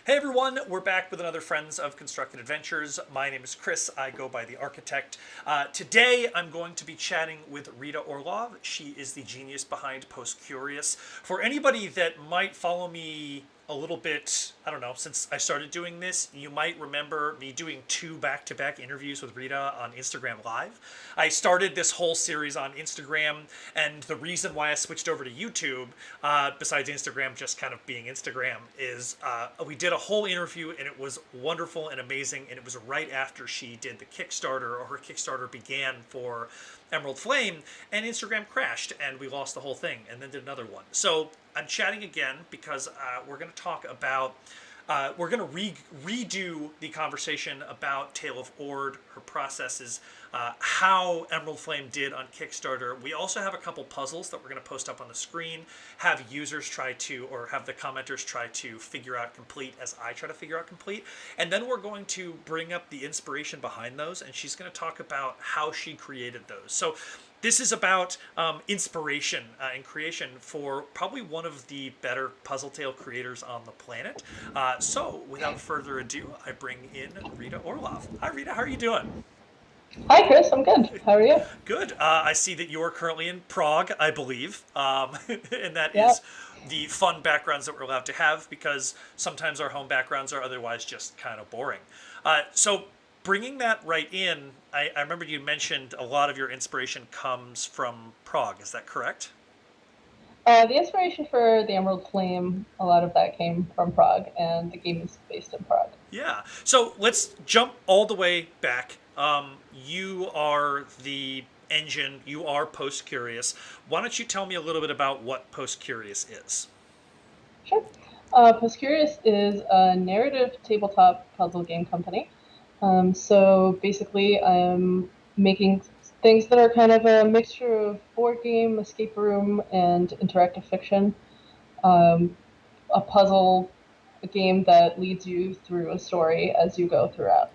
Hey everyone, we're back with another Friends of Constructed Adventures. My name is Chris, I go by The Architect. Today I'm going to be chatting with Rita Orlov. She is the genius behind PostCurious. For anybody that might follow me a little bit, I don't know, since I started doing this, you might remember me doing 2 back-to-back interviews with Rita on Instagram Live. I started this whole series on Instagram, and the reason why I switched over to YouTube, besides Instagram just kind of being Instagram, is we did a whole interview and it was wonderful and amazing, and it was right after she did the Kickstarter, or her Kickstarter began for Emerald Flame, and Instagram crashed and we lost the whole thing and then did another one. So I'm chatting again because we're going to talk about, we're going to redo the conversation about Tale of Ord, her processes, how Emerald Flame did on Kickstarter. We also have a couple puzzles that we're going to post up on the screen, have users try to, or have the commenters try to figure out complete as I try to figure out complete. And then we're going to bring up the inspiration behind those, and she's going to talk about how she created those. So this is about inspiration and creation for probably one of the better Puzzletale creators on the planet. So without further ado, I bring in Rita Orlov. Hi Rita, how are you doing? Hi, Chris. I'm good. How are you? Good. I see that you are currently in Prague, I believe, and that Yeah. is the fun backgrounds that we're allowed to have because sometimes our home backgrounds are otherwise just kind of boring. So bringing that right in, I remember you mentioned a lot of your inspiration comes from Prague. Is that correct? The inspiration for the Emerald Flame, a lot of that came from Prague, and the game is based in Prague. Yeah. So let's jump all the way back. You are the engine. You are PostCurious. Why don't you tell me a little bit about what PostCurious is? Sure. PostCurious is a narrative tabletop puzzle game company. So basically, I'm making things that are kind of a mixture of board game, escape room, and interactive fiction. Um, a puzzle a game that leads you through a story as you go throughout.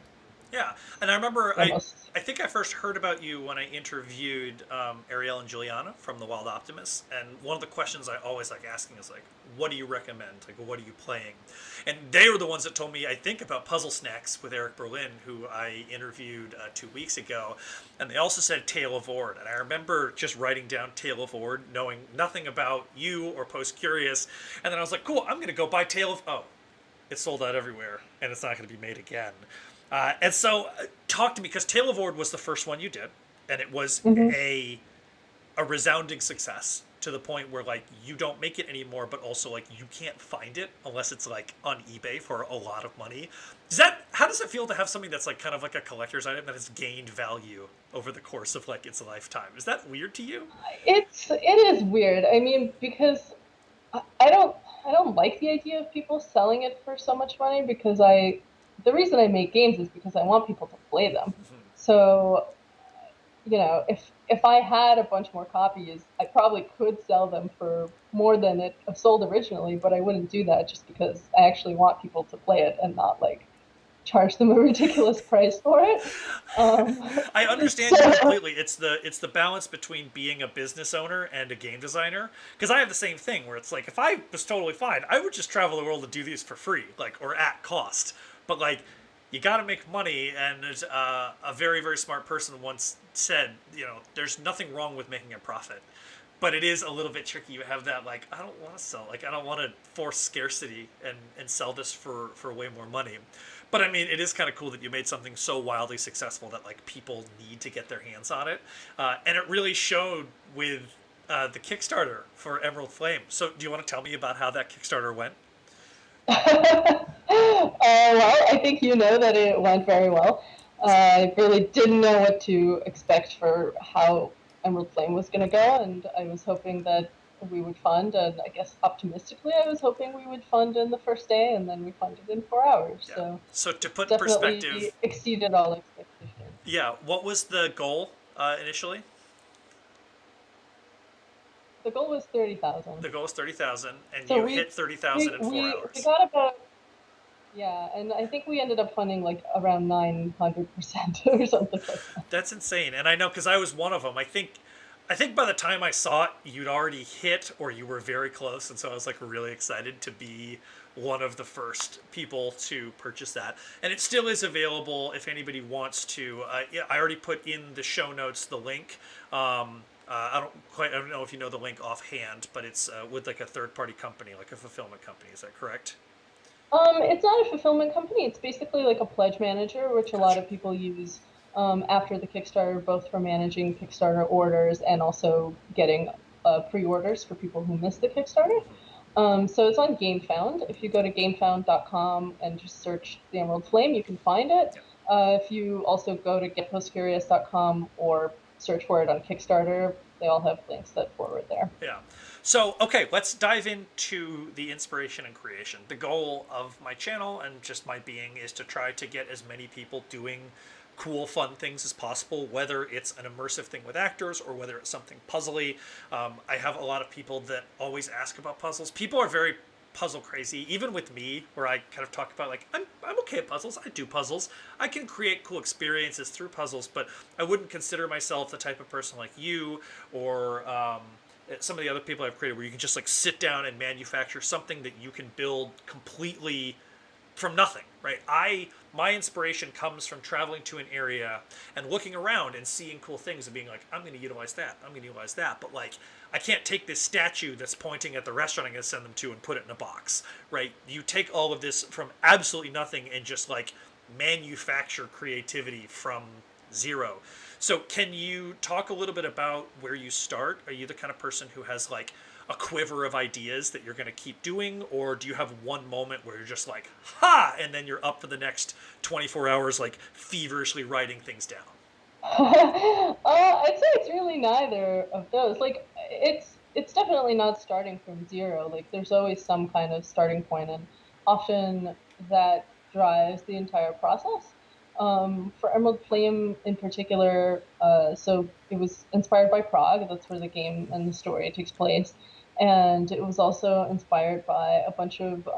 Yeah, and I remember So most I think I first heard about you when I interviewed Ariel and Juliana from the Wild Optimists, and one of the questions I always like asking is like, "What do you recommend? Like, what are you playing?" And they were the ones that told me I think about Puzzle Snacks with Eric Berlin, who I interviewed 2 weeks ago, and they also said Tale of Ord, and I remember just writing down Tale of Ord, knowing nothing about you or Post Curious, and then I was like, "Cool, I'm gonna go buy Tale of Oh." It's sold out everywhere, and it's not going to be made again. And so, talk to me because Tale of Ord was the first one you did, and it was mhm. a resounding success to the point where like you don't make it anymore, but also like you can't find it unless it's like on eBay for a lot of money. Does that how does it feel to have something that's like kind of like a collector's item that has gained value over the course of like its lifetime? Is that weird to you? It is weird. I mean, because I don't like the idea of people selling it for so much money because I the reason I make games is because I want people to play them. So, if I had a bunch more copies, I probably could sell them for more than it sold originally, but I wouldn't do that just because I actually want people to play it and not like charge them a ridiculous price for it. Um, I understand you so completely. It's the balance between being a business owner and a game designer. Because I have the same thing where it's like if I was totally fine, I would just travel the world and do these for free, like or at cost. But like, you got to make money, and there's a very very smart person once said, there's nothing wrong with making a profit. But it is a little bit tricky. You have that like I don't want to sell, like I don't want to force scarcity and sell this for way more money. But I mean, it is kind of cool that you made something so wildly successful that like people need to get their hands on it, and it really showed with the Kickstarter for Emerald Flame. So, do you want to tell me about how that Kickstarter went? Well, I think you know that it went very well. I really didn't know what to expect for how Emerald Flame was going to go, and I was hoping that we would fund, and I guess optimistically, I was hoping we would fund in the first day, and then we funded in 4 hours. Yeah. So So, to put in definitely perspective, exceeded all expectations. yeah, what was the goal initially? The goal was 30,000. The goal was 30,000, and So you hit 30,000 in four we hours. got about, yeah, and I think we ended up funding like around 900% or something like that. That's insane, and I know because I was one of them. I think I think by the time I saw it, you'd already hit or you were very close, and so I was like really excited to be one of the first people to purchase that. And it still is available if anybody wants to. Yeah, I already put in the show notes the link. I don't know if you know the link offhand, but it's with like a third party company, like a fulfillment company. Is that correct? It's not a fulfillment company. It's basically like a pledge manager, which a lot Gotcha. of people use after the Kickstarter, both for managing Kickstarter orders and also getting pre-orders for people who missed the Kickstarter. So it's on GameFound. If you go to gamefound.com and just search the Emerald Flame, you can find it. Yeah. If you also go to getpostcurious.com or search for it on Kickstarter, they all have links that forward there. Yeah. So, okay, let's dive into the inspiration and creation. The goal of my channel and just my being is to try to get as many people doing cool, fun things as possible, whether it's an immersive thing with actors or whether it's something puzzly. I have a lot of people that always ask about puzzles. People are very puzzle crazy, even with me, where I kind of talk about like, I'm okay at puzzles. I do puzzles. I can create cool experiences through puzzles, but I wouldn't consider myself the type of person like you or some of the other people I've created where you can just like sit down and manufacture something that you can build completely from nothing, right? My inspiration comes from traveling to an area and looking around and seeing cool things and being like, I'm going to utilize that. I'm going to utilize that. But like, I can't take this statue that's pointing at the restaurant I'm going to send them to and put it in a box, right? You take all of this from absolutely nothing and just like manufacture creativity from zero. So can you talk a little bit about where you start? Are you the kind of person who has like a quiver of ideas that you're going to keep doing, or do you have one moment where you're just like, ha, and then you're up for the next 24 hours like feverishly writing things down? I'd say it's really neither of those. Like, it's definitely not starting from zero. Like, there's always some kind of starting point, and often that drives the entire process. For Emerald Flame in particular, so it was inspired by Prague. That's where the game and the story takes place, and it was also inspired by a bunch of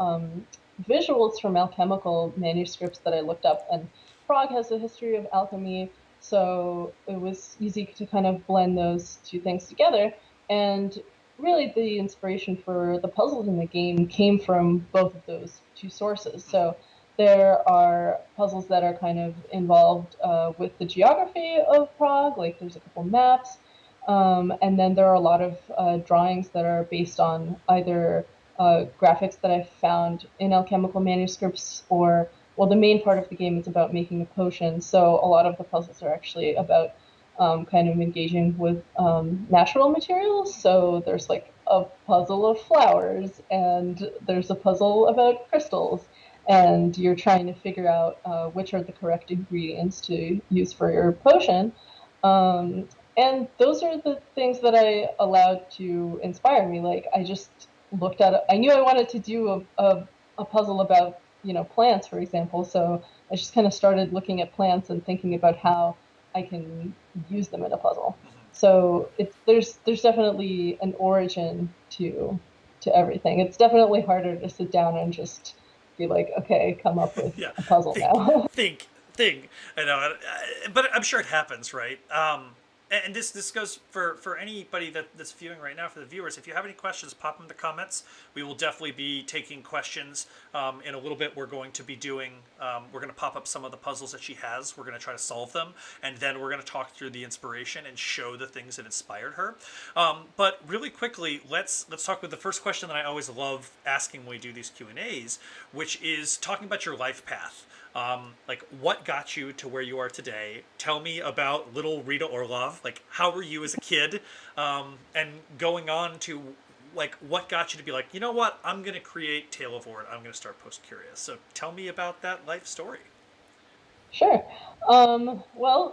visuals from alchemical manuscripts that I looked up. And Prague has a history of alchemy, so it was easy to kind of blend those two things together. And really, the inspiration for the puzzles in the game came from both of those two sources. So there are puzzles that are kind of involved with the geography of Prague, like there's a couple maps. And then there are a lot of drawings that are based on either graphics that I found in alchemical manuscripts or, well, the main part of the game is about making a potion. So a lot of the puzzles are actually about kind of engaging with natural materials. So there's like a puzzle of flowers, and there's a puzzle about crystals, and you're trying to figure out which are the correct ingredients to use for your potion. And those are the things that I allowed to inspire me. Like, I just looked at it. I knew I wanted to do a puzzle about, plants, for example. So I just kind of started looking at plants and thinking about how I can use them in a puzzle. So there's definitely an origin to everything. It's definitely harder to sit down and just be like, okay, come up with Yeah, a puzzle think, now. think. I know, but I'm sure it happens, right? And this goes for anybody that's viewing right now, for the viewers. If you have any questions, pop them in the comments. We will definitely be taking questions. In a little bit, we're going to be doing. We're going to pop up some of the puzzles that she has. We're going to try to solve them, and then we're going to talk through the inspiration and show the things that inspired her. But really quickly, let's talk with the first question that I always love asking when we do these Q&As, which is talking about your life path. Like, what got you to where you are today? Tell me about little Rita Orlov. Like, how were you as a kid? And going on to, like, what got you to be like, you know what? I'm going to create Tale of Ord. I'm going to start PostCurious. So tell me about that life story. Sure. Well,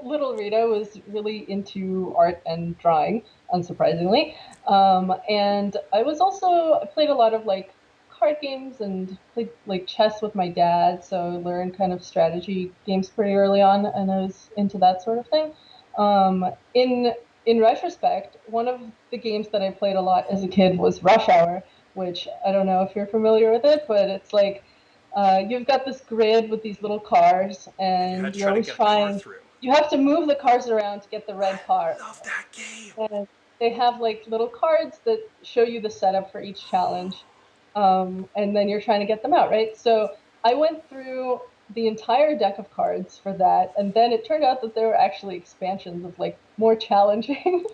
little Rita was really into art and drawing, unsurprisingly. And I played a lot of like card games and played like chess with my dad. So I learned kind of strategy games pretty early on, and I was into that sort of thing. In retrospect, one of the games that I played a lot as a kid was Rush Hour, which I don't know if you're familiar with it, but it's like you've got this grid with these little cars, And you had and to you're try to always get a car trying. through. you have to move the cars around to get the red car. I love that game. And they have like little cards that show you the setup for each challenge. And then you're trying to get them out, right? So I went through the entire deck of cards for that, and then it turned out that there were actually expansions of like more challenging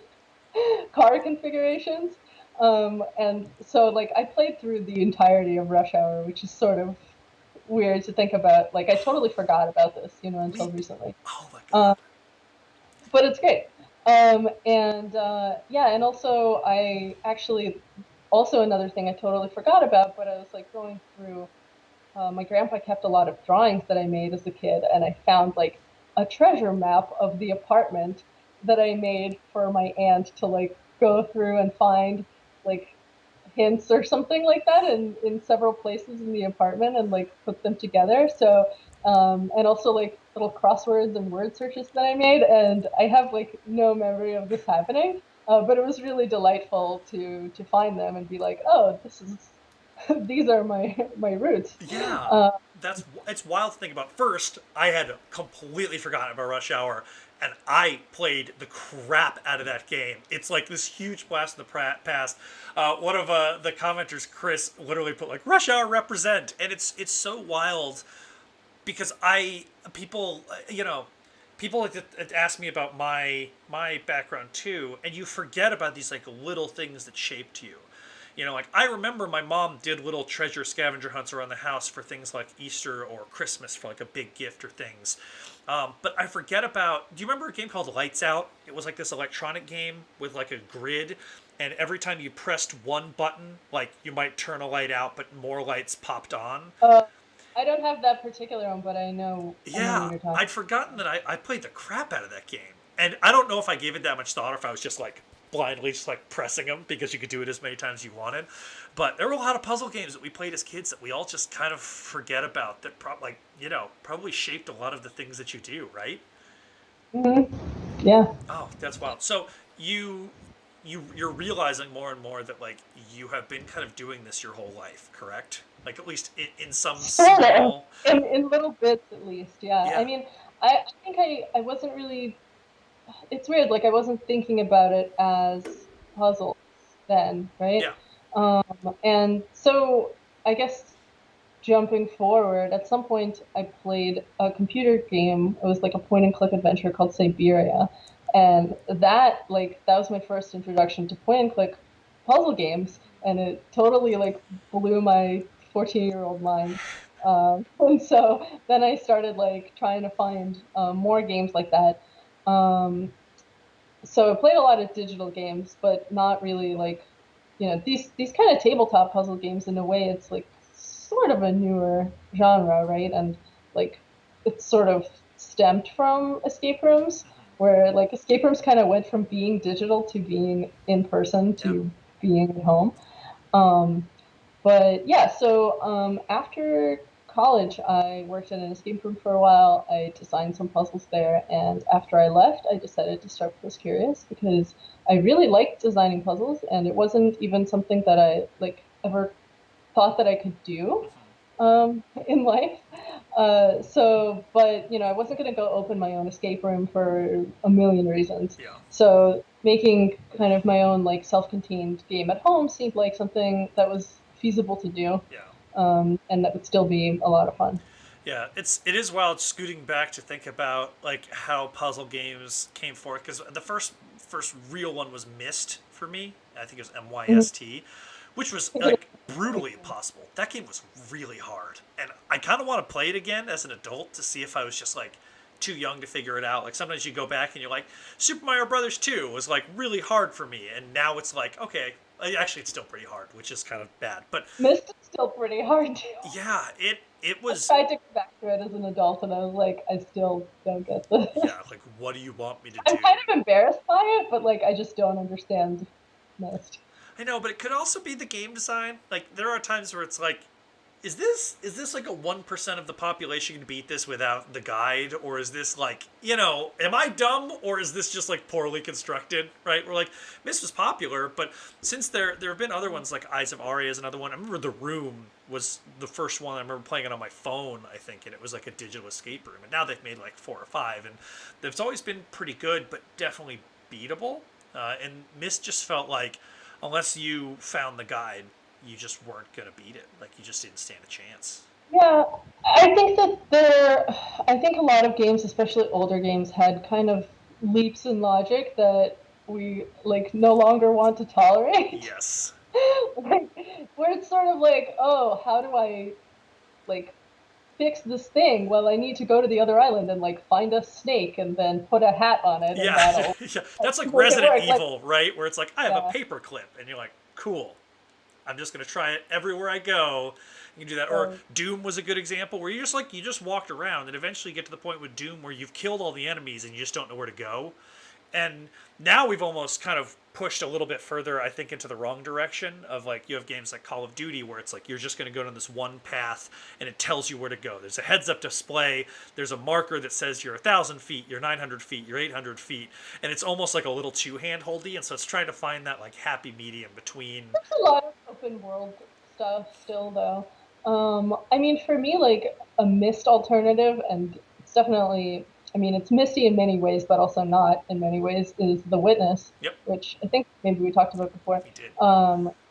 car configurations. And so like I played through the entirety of Rush Hour, which is sort of weird to think about. Like I totally forgot about this, until Me. recently. Oh my Um, god. but it's great. And yeah, and also I actually also another thing I totally forgot about, but I was like going through. My grandpa kept a lot of drawings that I made as a kid, and I found like a treasure map of the apartment that I made for my aunt to like go through and find like hints or something like that in several places in the apartment and like put them together. So and also like little crosswords and word searches that I made, and I have like no memory of this happening. But it was really delightful to find them and be like, oh, this is these are my roots. Yeah, Uh, it's wild to think about. First, I had completely forgotten about Rush Hour, and I played the crap out of that game. It's like this huge blast in the past. One of the commenters, Chris, literally put like "Rush Hour represent," and it's so wild because people people like to ask me about my background too, and you forget about these like little things that shaped you. Like I remember my mom did little treasure scavenger hunts around the house for things like Easter or Christmas for like a big gift or things. But I forget about. Do you remember a game called Lights Out? It was like this electronic game with like a grid, and every time you pressed one button, like you might turn a light out, but more lights popped on. uh, I don't have that particular one, but I know what Yeah, you're talking I'd forgotten that I played the crap out of that game. And I don't know if I gave it that much thought or if I was just like blindly just like pressing them because you could do it as many times as you wanted. But there were a lot of puzzle games that we played as kids that we all just kind of forget about that probably shaped a lot of the things that you do, right? about. Yeah. Oh, that's wild. So you you're realizing more and more that like you have been kind of doing this your whole life, correct? Like at least in some Sort of. small. In little bits at least, yeah. I Yeah. mean, I think I wasn't really it's weird, like I wasn't thinking about it as puzzles then, right? Yeah. Um, and so I guess jumping forward, at some point I played a computer game. It was like a point and click adventure called Siberia. And that was my first introduction to point and click puzzle games, and it totally like blew my 14-year-old mind. And so then I started like trying to find more games like that. Um, so I played a lot of digital games, but not really like, these kind of tabletop puzzle games. In a way, it's like sort of a newer genre, right? And like it's sort of stemmed from escape rooms, where like escape rooms kind of went from being digital to being in person Yeah. to being at home. Um, but yeah, so after college, I worked in an escape room for a while. I designed some puzzles there, and after I left, I decided to start PostCurious because I really liked designing puzzles, and it wasn't even something that I like ever thought that I could do in life. But I wasn't going to go open my own escape room for a million reasons. Yeah. So making kind of my own like self-contained game at home seemed like something that was feasible to do, Yeah. and that would still be a lot of fun. Yeah, it is wild scooting back to think about like how puzzle games came forth because the first real one was Myst for me. I think it was Mhm. MYST, which was Is it like brutally impossible. That game was really hard, and I kind of want to play it again as an adult to see if I was just like too young to figure it out. Like sometimes you go back and you're like, Super Mario Brothers 2 was like really hard for me, and now it's like okay, actually it's still pretty hard, which is kind of bad. But Myst is still pretty hard too. yeah, it I was. tried to go back to it as an adult, and I was like, I still don't get this. Yeah, like what do you want me to I'm do? kind of embarrassed by it, but like I just don't understand most. I know, but it could also be the game design. Like there are times where it's like is this like a 1% of the population can beat this without the guide, or is this like, am I dumb, or is this just like poorly constructed, right? We're like, Myst was popular, but since there have been other ones like Eyes of Aria is another one. I remember The Room was the first one. I remember playing it on my phone, I think, and it was like a digital escape room. And now they've made like 4 or 5, and they've always been pretty good, but definitely beatable. And Myst just felt like, unless you found the guide, you just weren't gonna beat it. Like, you just didn't stand a chance. Yeah, I think that I think a lot of games, especially older games, had kind of leaps in logic that we like no longer want to tolerate. Yes. Like, where it's sort of like, oh, how do I like fix this thing? Well, I need to go to the other island and like find a snake and then put a hat on it and Yeah, that'll yeah. That's like make it Resident work. Like, Evil, right? Where it's like, I have a yeah, paper clip, and you're like, cool. I'm just gonna try it everywhere I go. You can do that. Or so Doom was a good example where you just walked around, and eventually you get to the point with Doom where you've killed all the enemies and you just don't know where to go. And now we've almost kind of pushed a little bit further, I think, into the wrong direction of like, you have games like Call of Duty where it's like you're just going to go down this one path and it tells you where to go. There's a heads up display, there's a marker that says you're 1,000 feet, you're 900 feet, you're 800 feet, and it's almost like a little too hand-holdy. And so it's trying to find that like happy medium between. there's a lot of open world stuff still though. I mean, for me, like a mist alternative, and it's definitely, I mean, it's misty in many ways, but also not in many ways, is The Witness, Yep, which I think maybe we talked about before. we did.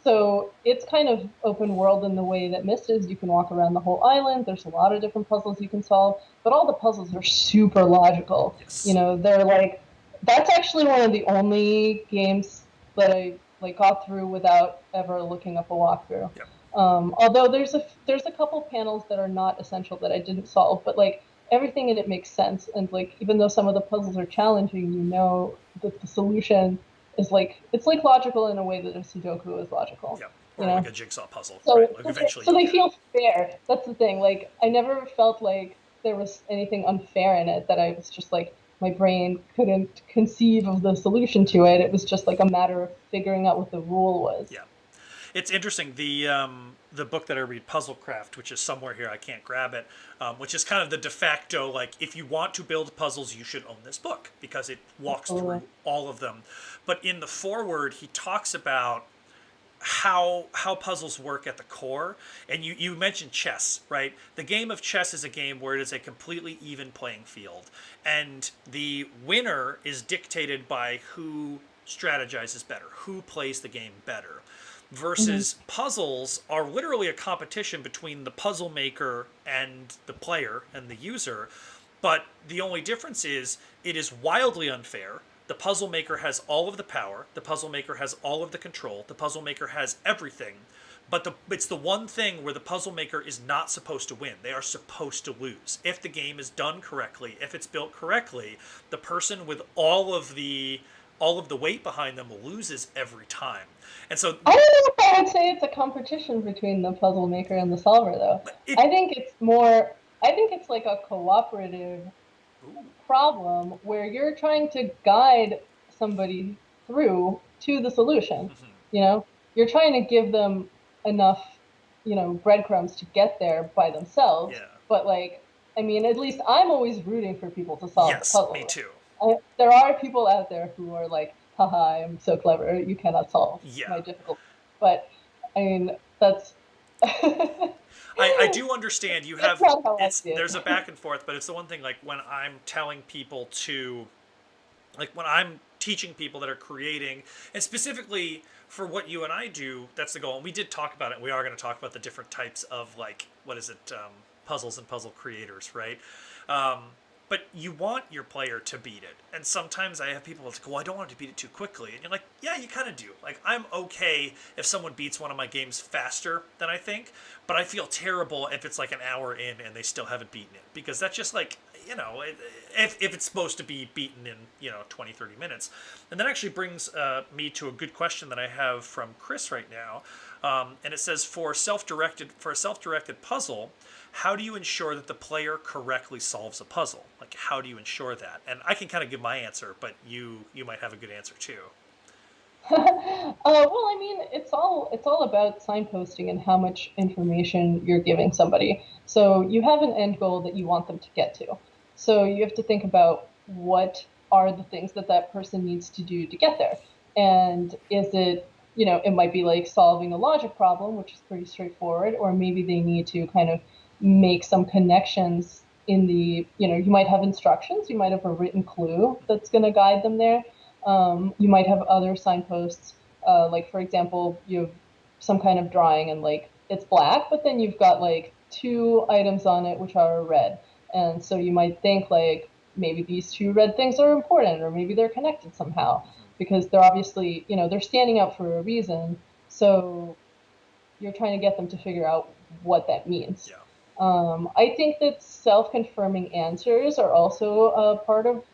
So it's kind of open world in the way that Mist is. You can walk around the whole island. There's a lot of different puzzles you can solve, but all the puzzles are super logical. You Yes. know, they're like, that's actually one of the only games that I like got through without ever looking up a walkthrough. Yep. Although there's a couple panels that are not essential that I didn't solve, but like everything in it makes sense. And like even though some of the puzzles are challenging, you know that the solution is like it's like logical in a way that a Sudoku is logical. Yep. You Or like know, a jigsaw puzzle, so right? Like eventually so you'll they get it. feel fair. That's the thing. Like I never felt like there was anything unfair in it that I was just like my brain couldn't conceive of the solution to it. It was just like a matter of figuring out what the rule was. Yeah. It's interesting. The book that I read, Puzzlecraft, which is somewhere here, I can't grab it, which is kind of the de facto, like, if you want to build puzzles, you should own this book because it walks through all of them. But in the foreword, he talks about how puzzles work at the core. And you mentioned chess, right? The game of chess is a game where it is a completely even playing field, and the winner is dictated by who strategizes better, who plays the game better. Mm-hmm. Versus puzzles are literally a competition between the puzzle maker and the player and the user, but the only difference is it is wildly unfair. The puzzle maker has all of the power, the puzzle maker has all of the control, the puzzle maker has everything. But it's the one thing where the puzzle maker is not supposed to win. They are supposed to lose. If the game is done correctly, if it's built correctly, the person with all of the weight behind them loses every time. And so I don't know if I would say it's a competition between the puzzle maker and the solver, though. it. I think it's more, I think it's like a cooperative Ooh, problem where you're trying to guide somebody through to the solution. mhm. You know, you're trying to give them enough, breadcrumbs to get there by themselves. Yeah. But like, I mean, at least I'm always rooting for people to solve the Yes, me puzzle. too. There are people out there who are like, haha, I'm so clever, you cannot solve Yeah. my difficulty. But I mean, that's I do understand you that's have not how I it's see it. there's a back and forth, but it's the one thing, like, when I'm telling people to, like, when I'm teaching people that are creating, and specifically for what you and I do, that's the goal. And we did talk about it. We are going to talk about the different types of, like, what is it, puzzles and puzzle creators, right? Um, but you want your player to beat it. And sometimes I have people that's like, well, I don't want to beat it too quickly. And you're like, yeah, you kind of do. Like, I'm okay if someone beats one of my games faster than I think, but I feel terrible if it's like an hour in and they still haven't beaten it. Because that's just like, if it's supposed to be beaten in, 20, 30 minutes. And that actually brings me to a good question that I have from Chris right now. And it says, for a self-directed puzzle, how do you ensure that the player correctly solves a puzzle? Like, how do you ensure that? And I can kind of give my answer, but you might have a good answer too. Well, I mean, it's all about signposting and how much information you're giving somebody. So you have an end goal that you want them to get to. So you have to think about what are the things that that person needs to do to get there. And is it, it might be like solving a logic problem, which is pretty straightforward, or maybe they need to kind of make some connections in the, you might have instructions, you might have a written clue that's going to guide them there. You might have other signposts, like for example, you have some kind of drawing and like it's black, but then you've got like two items on it which are red. And so you might think like maybe these two red things are important or maybe they're connected somehow because they're obviously, they're standing out for a reason. So you're trying to get them to figure out what that means. Yeah. I think that self-confirming answers are also a part of,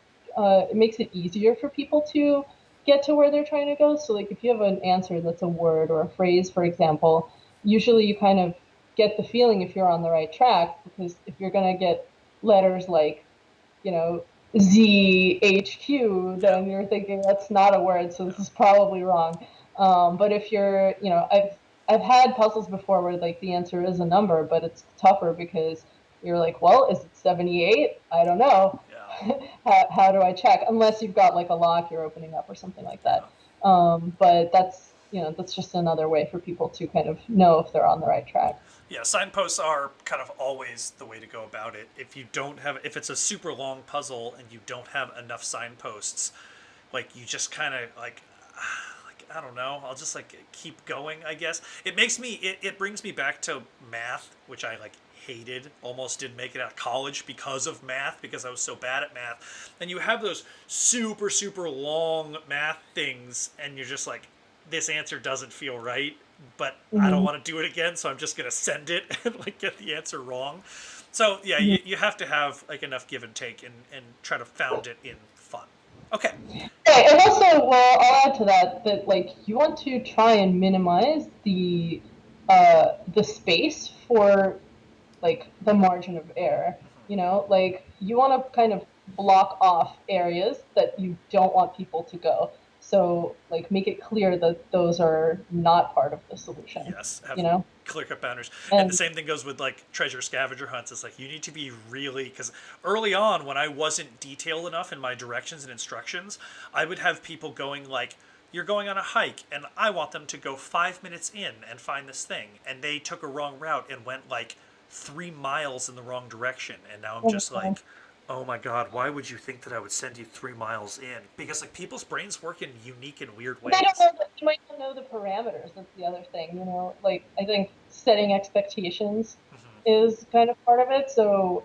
it makes it easier for people to get to where they're trying to go. So, like, if you have an answer that's a word or a phrase, for example, usually you kind of get the feeling if you're on the right track, because if you're going to get letters like, you know, ZHQ, Yeah. then you're thinking that's not a word, so this is probably wrong. But if you're, I've had puzzles before where like the answer is a number, but it's tougher because you're like, well, is it 78? I don't know. Yeah. How do I check? Unless you've got like a lock you're opening up or something like Yeah. that. But that's just another way for people to kind of know if they're on the right track. Yeah, signposts are kind of always the way to go about it. If it's a super long puzzle and you don't have enough signposts, like you just kind of like I don't know, I'll just like keep going, I guess. It brings me back to math, which I like hated, almost didn't make it out of college because of math, because I was so bad at math. And you have those super, super long math things, and you're just like, this answer doesn't feel right, but I don't Hmm. want to do it again, so I'm just gonna send it and like get the answer wrong. So yeah, Hmm. you have to have like enough give and take and try to found it in fun. Okay. Right, and also, well, I'll add to that that like you want to try and minimize the space for like the margin of error. Like you want to kind of block off areas that you don't want people to go. So like make it clear that those are not part of the solution. Yes, have You know, clear cut boundaries. And the and same thing goes with like treasure scavenger hunts. It's like you need to be really, because early on when I wasn't detailed enough in my directions and instructions, I would have people going like, you're going on a hike and I want them to go 5 minutes in and find this thing. And they took a wrong route and went like 3 miles in the wrong direction. And now I'm just like, oh my God, why would you think that I would send you 3 miles in? Because like people's brains work in unique and weird they don't ways. know that you might not know the parameters. That's the other thing. Like I think setting expectations Hmm. is kind of part of it. So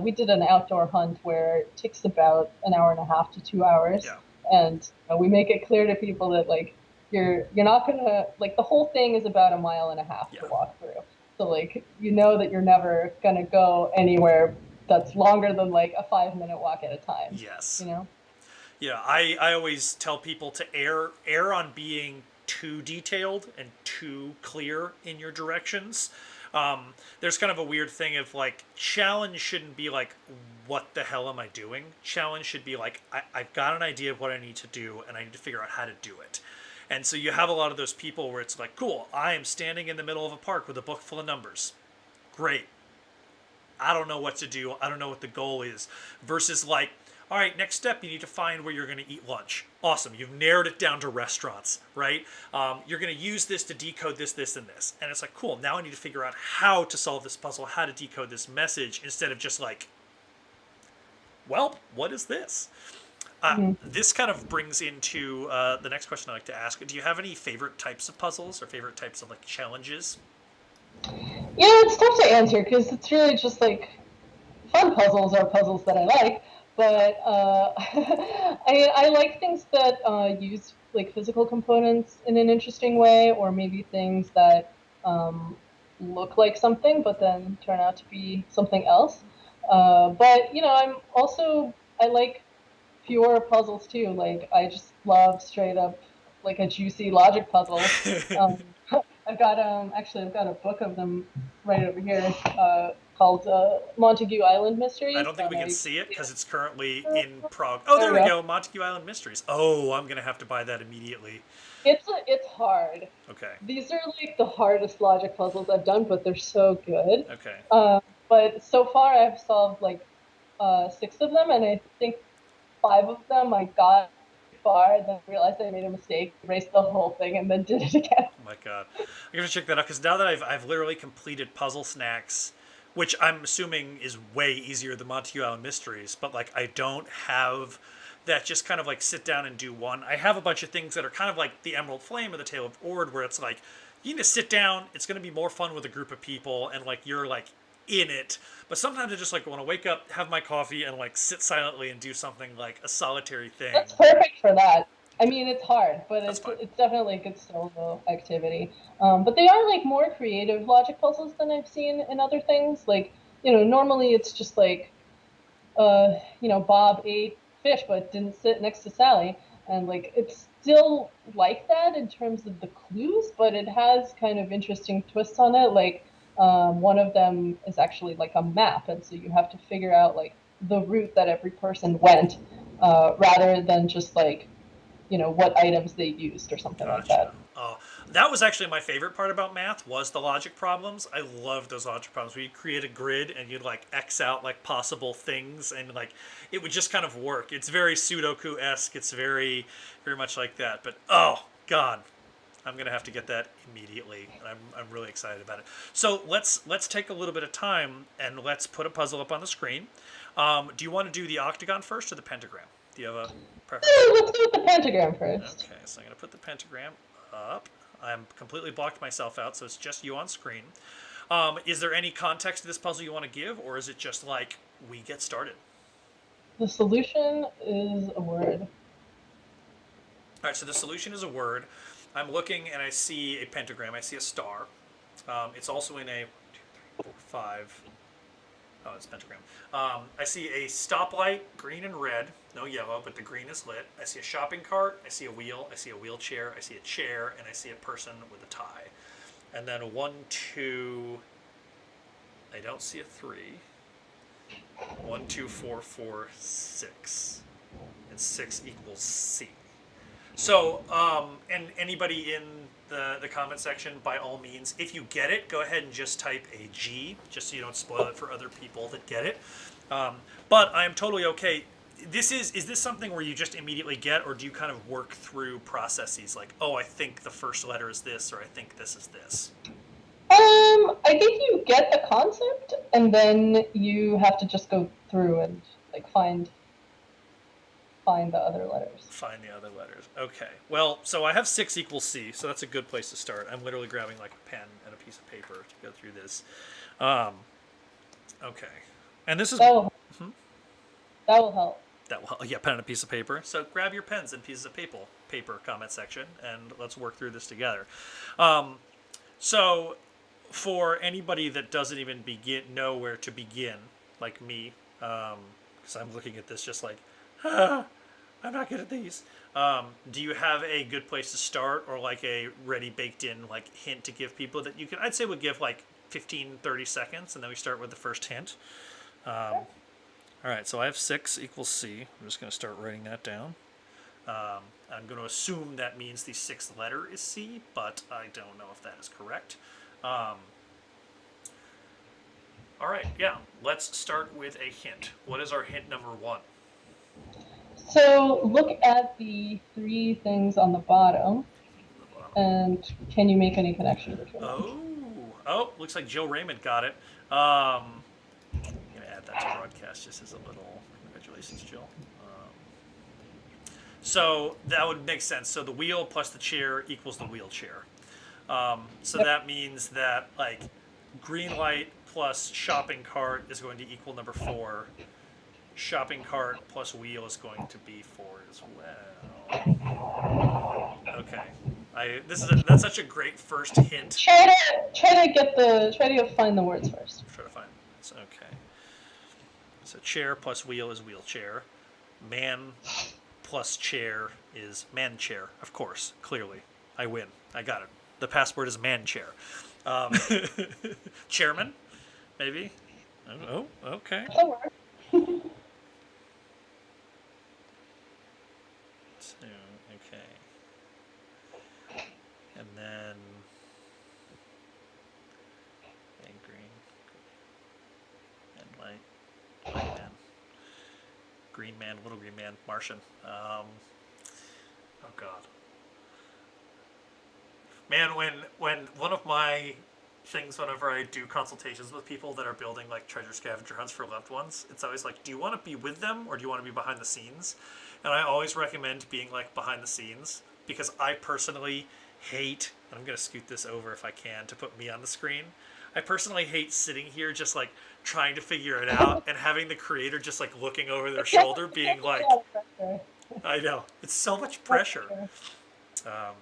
we did an outdoor hunt where it takes about an hour and a half to 2 hours, Yeah. and we make it clear to people that like you're not gonna like the whole thing is about a mile and a half to Yeah. walk through. So like that you're never gonna go anywhere that's longer than like a 5 minute walk at a time. Yes. You know. Yeah, I always tell people to err on being too detailed and too clear in your directions. There's kind of a weird thing of like challenge shouldn't be like what the hell am I doing? Challenge should be like I've got an idea of what I need to do and I need to figure out how to do it. And so you have a lot of those people where it's like, cool, I am standing in the middle of a park with a book full of numbers. Great. I don't know what to do. I don't know what the goal is. Versus like, all right, next step, you need to find where you're going to eat lunch. Awesome. You've narrowed it down to restaurants, right? You're going to use this to decode this, this, and this. And it's like, cool. Now I need to figure out how to solve this puzzle, how to decode this message instead of just like, well, what is this? Mhm. This kind of brings into the next question I like to ask. Do you have any favorite types of puzzles or favorite types of like challenges? Yeah, it's tough to answer because it's really just like fun puzzles are puzzles that I like, Yeah. but I like things that use like physical components in an interesting way, or maybe things that look like something but then turn out to be something else. But I like pure puzzles too. Like I just love straight up like a juicy logic puzzle. I've got a book of them right over here called Montague Island I Mysteries. don't I think don't we know can if you see it can because see it's currently it. in Prague. Oh, There there we we go. go. Montague Island Mysteries. Oh, I'm going to have to buy that immediately. It's hard. Okay. These are like the hardest logic puzzles I've done, but they're so good. Okay. But so far I've solved like 6 of them, and I think 5 of them I got far, then realized I made a mistake, erased the whole thing, and then did it again. Oh my god. I'm gonna check that out because now that I've literally completed Puzzle Snacks, which I'm assuming is way easier than Monty Island Mysteries, but like I don't have that just kind of like sit down and do one. I have a bunch of things that are kind of like the Emerald Flame or the Tale of Ord, where it's like you need to sit down. It's gonna be more fun with a group of people, and like you're like in it. But sometimes I just like want to wake up, have my coffee, and like sit silently and do something like a solitary thing. That's perfect for that. I mean, it's hard, but That's fine. it's definitely a good solo activity. But they are like more creative logic puzzles than I've seen in other things. Like, normally it's just like, Bob ate fish but didn't sit next to Sally, and like it's still like that in terms of the clues, but it has kind of interesting twists on it. Like, one of them is actually like a map, and so you have to figure out like the route that every person went, rather than just like what items they used or something like Gotcha. that. Oh, that was actually my favorite part about math was the logic problems. I love those logic problems where you create a grid and you'd like X out like possible things and like it would just kind of work. It's very Sudoku-esque. It's very, very much like that. But oh God, I'm gonna have to get that immediately, and I'm really excited about it. So let's take a little bit of time and let's put a puzzle up on the screen. Do you want to do the octagon first or the pentagram? Do you have a preference? Let's do the pentagram first. Okay, so I'm going to put the pentagram up. I'm completely blocked myself out, so it's just you on screen. Is there any context to this puzzle you want to give, or is it just like we get started? The solution is a word. All right, so the solution is a word. I'm looking and I see a pentagram. I see a star. It's also in a 1, 2, 3, 4, 5. Oh, it's pentagram. I see a stoplight, green and red, no yellow, but the green is lit. I see a shopping cart. I see a wheel. I see a wheelchair. I see a chair, and I see a person with a tie. And then 1, 2. I don't see a 3. 1, 2, 4, 4, 6. And 6 equals C. So, and anybody in the comment section, by all means, if you get it, go ahead and just type a G, just so you don't spoil it for other people that get it. But I am totally okay. Is this something where you just immediately get, or do you kind of work through processes like, oh, I think the first letter is this, or I think this is this? I think you get the concept, and then you have to just go through and like find the other letters. Find the other letters. Okay. Well, so I have 6 equals C, so that's a good place to start. I'm literally grabbing like a pen and a piece of paper to go through this. Okay. And this is... That will, that will help. That will, yeah, pen and a piece of paper. So grab your pens and pieces of paper comment section, and let's work through this together. So for anybody that doesn't even know where to begin, like me, because I'm looking at this just like, I'm not good at these. Do you have a good place to start, or like a ready baked in like hint to give people that you can? I'd say we'll give like 15, 30 seconds, and then we start with the first hint. All right, so I have 6 equals C. I'm just going to start writing that down. I'm going to assume that means the 6th letter is C, but I don't know if that is correct. All right, yeah, let's start with a hint. What is our hint number 1? So look at the 3 things on the bottom, and can you make any connection between them? Oh, looks like Joe Raymond got it. I'm going to add that to broadcast just as a little congratulations, Jill. So that would make sense. So the wheel plus the chair equals the wheelchair. So that means that like green light plus shopping cart is going to equal number 4. Shopping cart plus wheel is going to be 4 as well. Okay. That's such a great first hint. Try to find the words first. Try to find words. Okay. So chair plus wheel is wheelchair. Man plus chair is man chair. Of course, clearly, I win. I got it. The password is man chair. Chairman, maybe. Oh, okay. That'll work. So, okay. Green man, little green man, Martian. Oh God. Man, when one of my things, whenever I do consultations with people that are building like treasure scavenger hunts for loved ones, it's always like, do you want to be with them or do you want to be behind the scenes? And I always recommend being like behind the scenes, because I personally hate, and I'm going to scoot this over if I can to put me on the screen. I personally hate sitting here just like trying to figure it out and having the creator just like looking over their shoulder being like, I know, it's so much pressure. I'm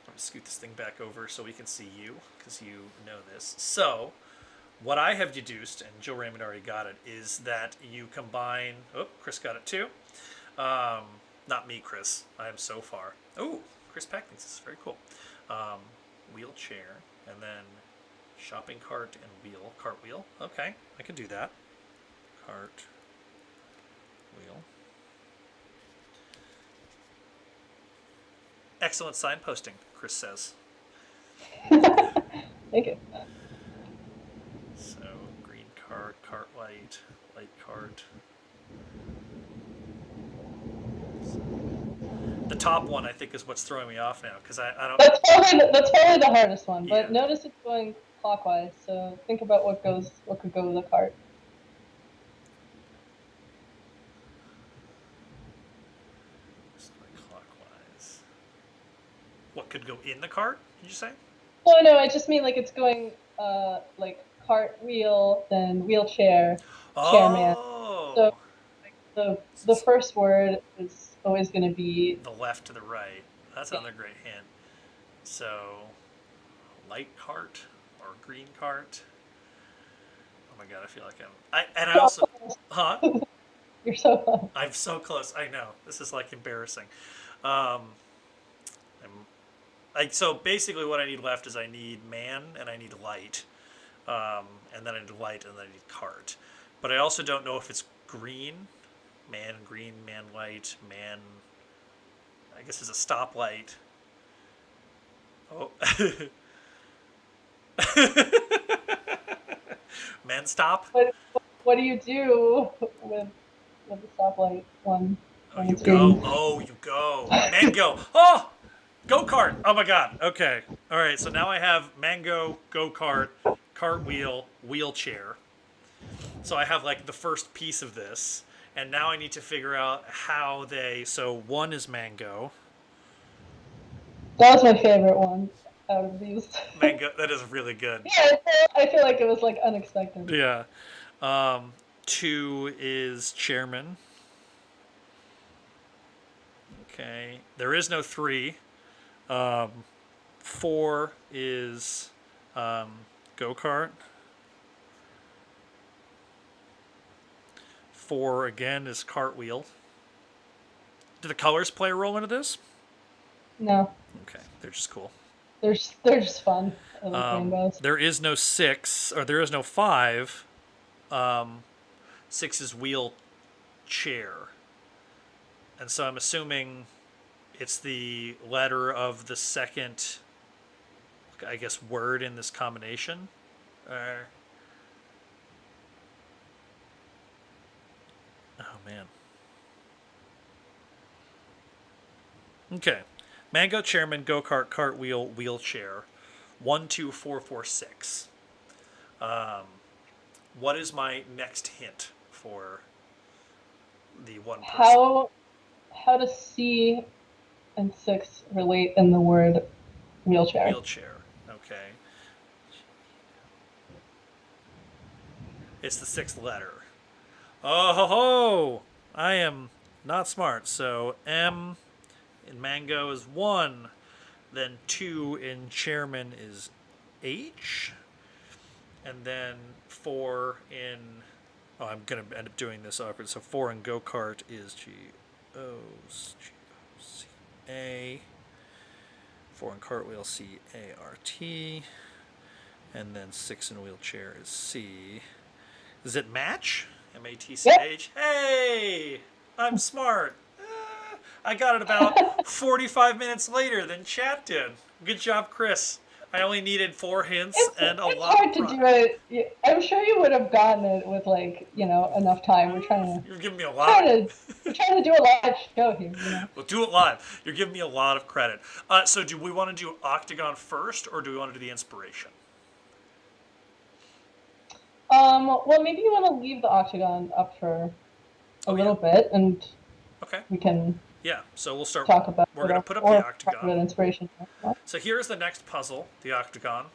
going to scoot this thing back over so we can see you, because you know this. So, what I have deduced, and Jill Raymond already got it, is that you combine... Oh, Chris got it too. Not me, Chris. I am so far. Oh, Chris Peck thinks this is very cool. Wheelchair, and then shopping cart and wheel. Cartwheel. Okay, I can do that. Cart, wheel. Excellent signposting, Chris says. Thank you. So, green cart, cart light, light cart. The top one, I think, is what's throwing me off now, because I don't... That's probably the hardest one, but Yeah. notice it's going clockwise, so think about what could go with the cart. Clockwise. What could go in the cart, did you say? Oh no, I just mean like it's going like cart, wheel, then wheelchair, chairman. So like, the first word is always going to be the left to the right. That's another great hint. So, light cart or green cart. Oh my god, I feel like and I also, huh? You're so close. I'm so close. I know. This is like embarrassing. So basically, what I need left is I need man and I need light, and then I need light and then I need cart. But I also don't know if it's green, man, light, man. I guess it's a stoplight. Oh. Man, stop. What do you do with the stoplight one? Oh, you go. Oh, you go. Mango. Oh, go-kart. Oh my god. Okay. All right. So now I have mango, go-kart, cartwheel, wheelchair. So I have like the first piece of this, and now I need to figure out how they. So one is mango. That was my favorite one out of these. Mango. That is really good. Yeah, I feel like it was like unexpected. Yeah. 2 is chairman. Okay. There is no 3. 4 is go-kart. 4 again is cartwheel. Do the colors play a role into this? No. Okay, they're just cool. They're just fun. I like rainbows. There is no 6, or there is no 5. 6 is wheelchair. And so I'm assuming it's the letter of the second, I guess, word in this combination. Oh, man. Okay. Mango, chairman, go-kart, cartwheel, wheelchair. 1, 2, 4, 4, 6. What is my next hint for the one person? How does C and 6 relate in the word wheelchair? Wheelchair. Okay. It's the 6th letter. Oh ho ho! I am not smart. So M in mango is 1. Then 2 in chairman is H. And then 4 in... Oh, I'm going to end up doing this awkward. So 4 in go-kart is G-O-C-A. 4 in cartwheel, C-A-R-T. And then 6 in wheelchair is C. Does it match? M-A-T-C-H. Yep. Hey! I'm smart. I got it about 45 minutes later than chat did. Good job, Chris. I only needed 4 hints and a It's lot of hard to do it. I'm sure you would have gotten it with like, enough time. You're giving me a lot Trying of. to we're trying to do a live show here. Well, do it live. You're giving me a lot of credit. So, do we want to do Octagon first, or do we want to do the inspiration? Well, maybe you want to leave the octagon up for a Oh yeah. little bit, and Okay. we can Yeah. So we'll start. talk about We're it, gonna put up the or talk octagon. about inspiration. So here's the next puzzle, the octagon.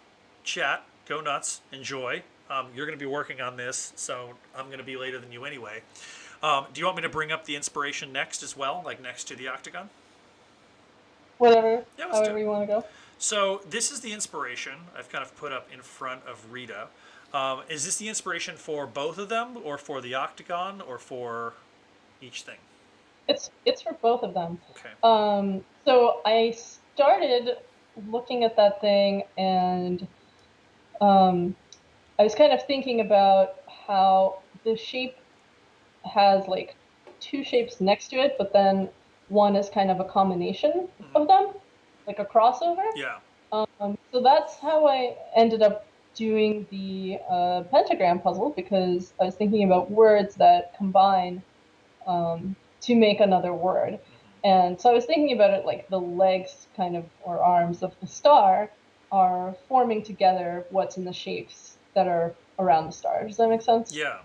Chat, go nuts, enjoy. You're going to be working on this, so I'm going to be later than you anyway. Do you want me to bring up the inspiration next as well, like next to the octagon? Whatever, Yeah, let's do however it. you want to go. So this is the inspiration I've kind of put up in front of Rita. Is this the inspiration for both of them, or for the octagon, or for each thing? It's for both of them. Okay. So I started looking at that thing, and um, I was kind of thinking about how the shape has like two shapes next to it, but then one is kind of a combination of them, like a crossover. Yeah. So that's how I ended up doing the pentagram puzzle, because I was thinking about words that combine to make another word. And so I was thinking about it like the legs kind of, or arms of the star are forming together what's in the shapes that are around the star. Does that make sense? Yeah.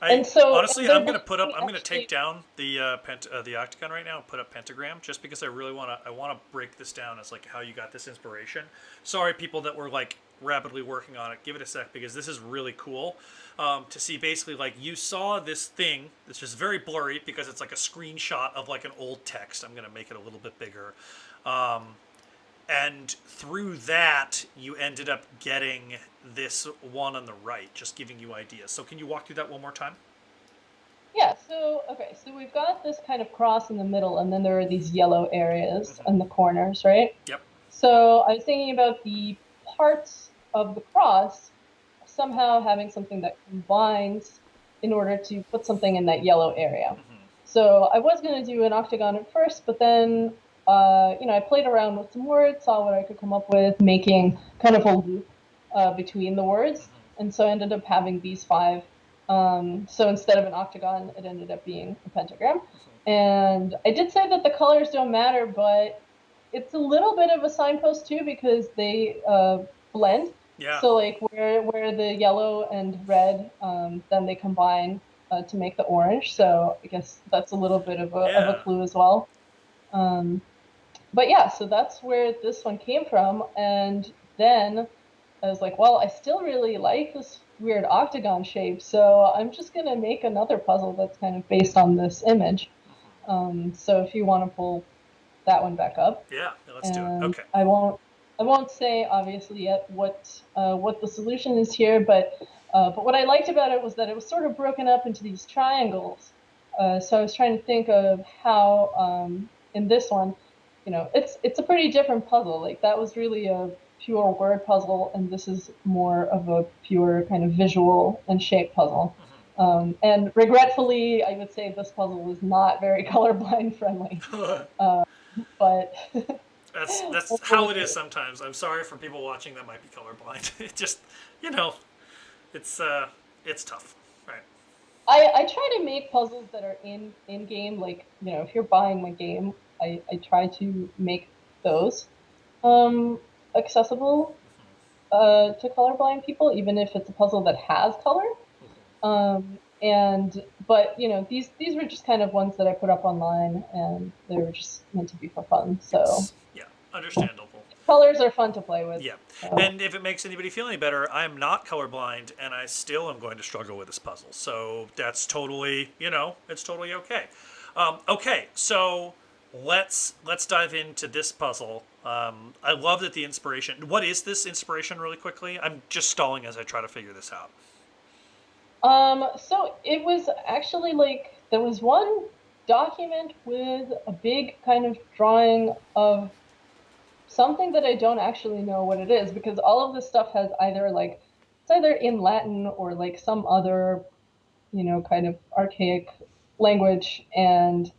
And so Honestly, they're I'm gonna put up. both I'm gonna actually take down the octagon right now and put up pentagram, just because I really wanna. I wanna break this down as like how you got this inspiration. Sorry, people that were like rapidly working on it. Give it a sec, because this is really cool to see. Basically, like you saw this thing. This is very blurry because it's like a screenshot of like an old text. I'm gonna make it a little bit bigger. And through that, you ended up getting this one on the right, just giving you ideas. So can you walk through that one more time? Yeah, so okay, so we've got this kind of cross in the middle, and then there are these yellow areas in the corners, right? Yep. So I was thinking about the parts of the cross somehow having something that combines in order to put something in that yellow area. So I was going to do an octagon at first, but then I played around with some words, saw what I could come up with, making kind of a loop between the words, and so I ended up having these 5. So instead of an octagon, it ended up being a pentagram. And I did say that the colors don't matter, but it's a little bit of a signpost too, because they blend. Yeah. So like where the yellow and red, then they combine to make the orange. So I guess that's a little bit of a clue as well. But yeah, so that's where this one came from. And then I was like, well, I still really like this weird octagon shape, so I'm just gonna make another puzzle that's kind of based on this image. So if you want to pull that one back up, Yeah, let's do it. Okay. I won't say obviously yet what the solution is here, but what I liked about it was that it was sort of broken up into these triangles. So I was trying to think of how in this one, it's a pretty different puzzle. Like that was really a pure word puzzle, and this is more of a pure kind of visual and shape puzzle. And regretfully, I would say this puzzle is not very colorblind friendly. But that's how it is sometimes. I'm sorry for people watching that might be colorblind. It just, you know, it's tough, right? I try to make puzzles that are in game. Like, if you're buying my game, I try to make those accessible to colorblind people, even if it's a puzzle that has color. But these were just kind of ones that I put up online, and they were just meant to be for fun. So yeah, understandable. Colors are fun to play with. Yeah, so. And if it makes anybody feel any better, I'm not colorblind, and I still am going to struggle with this puzzle. So that's totally, it's totally okay. Okay, so let's dive into this puzzle. I love that the inspiration. What is this inspiration, really quickly? I'm just stalling as I try to figure this out. So it was actually like there was one document with a big kind of drawing of something that I don't actually know what it is, because all of this stuff has it's either in Latin or like some other, kind of archaic language, and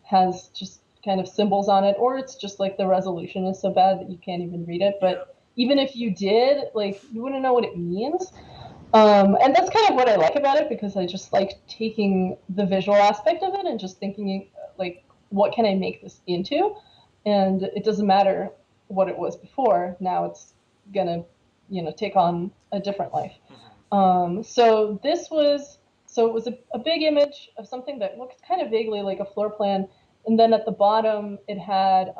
has just kind of symbols on it, or it's just like the resolution is so bad that you can't even read it. Yeah. But even if you did, like, you wouldn't know what it means. And that's kind of what I like about it, because I just like taking the visual aspect of it and just thinking, like, what can I make this into? And it doesn't matter what it was before. Now it's gonna, take on a different life. So this was, so it was a big image of something that looked kind of vaguely like a floor plan, and then at the bottom it had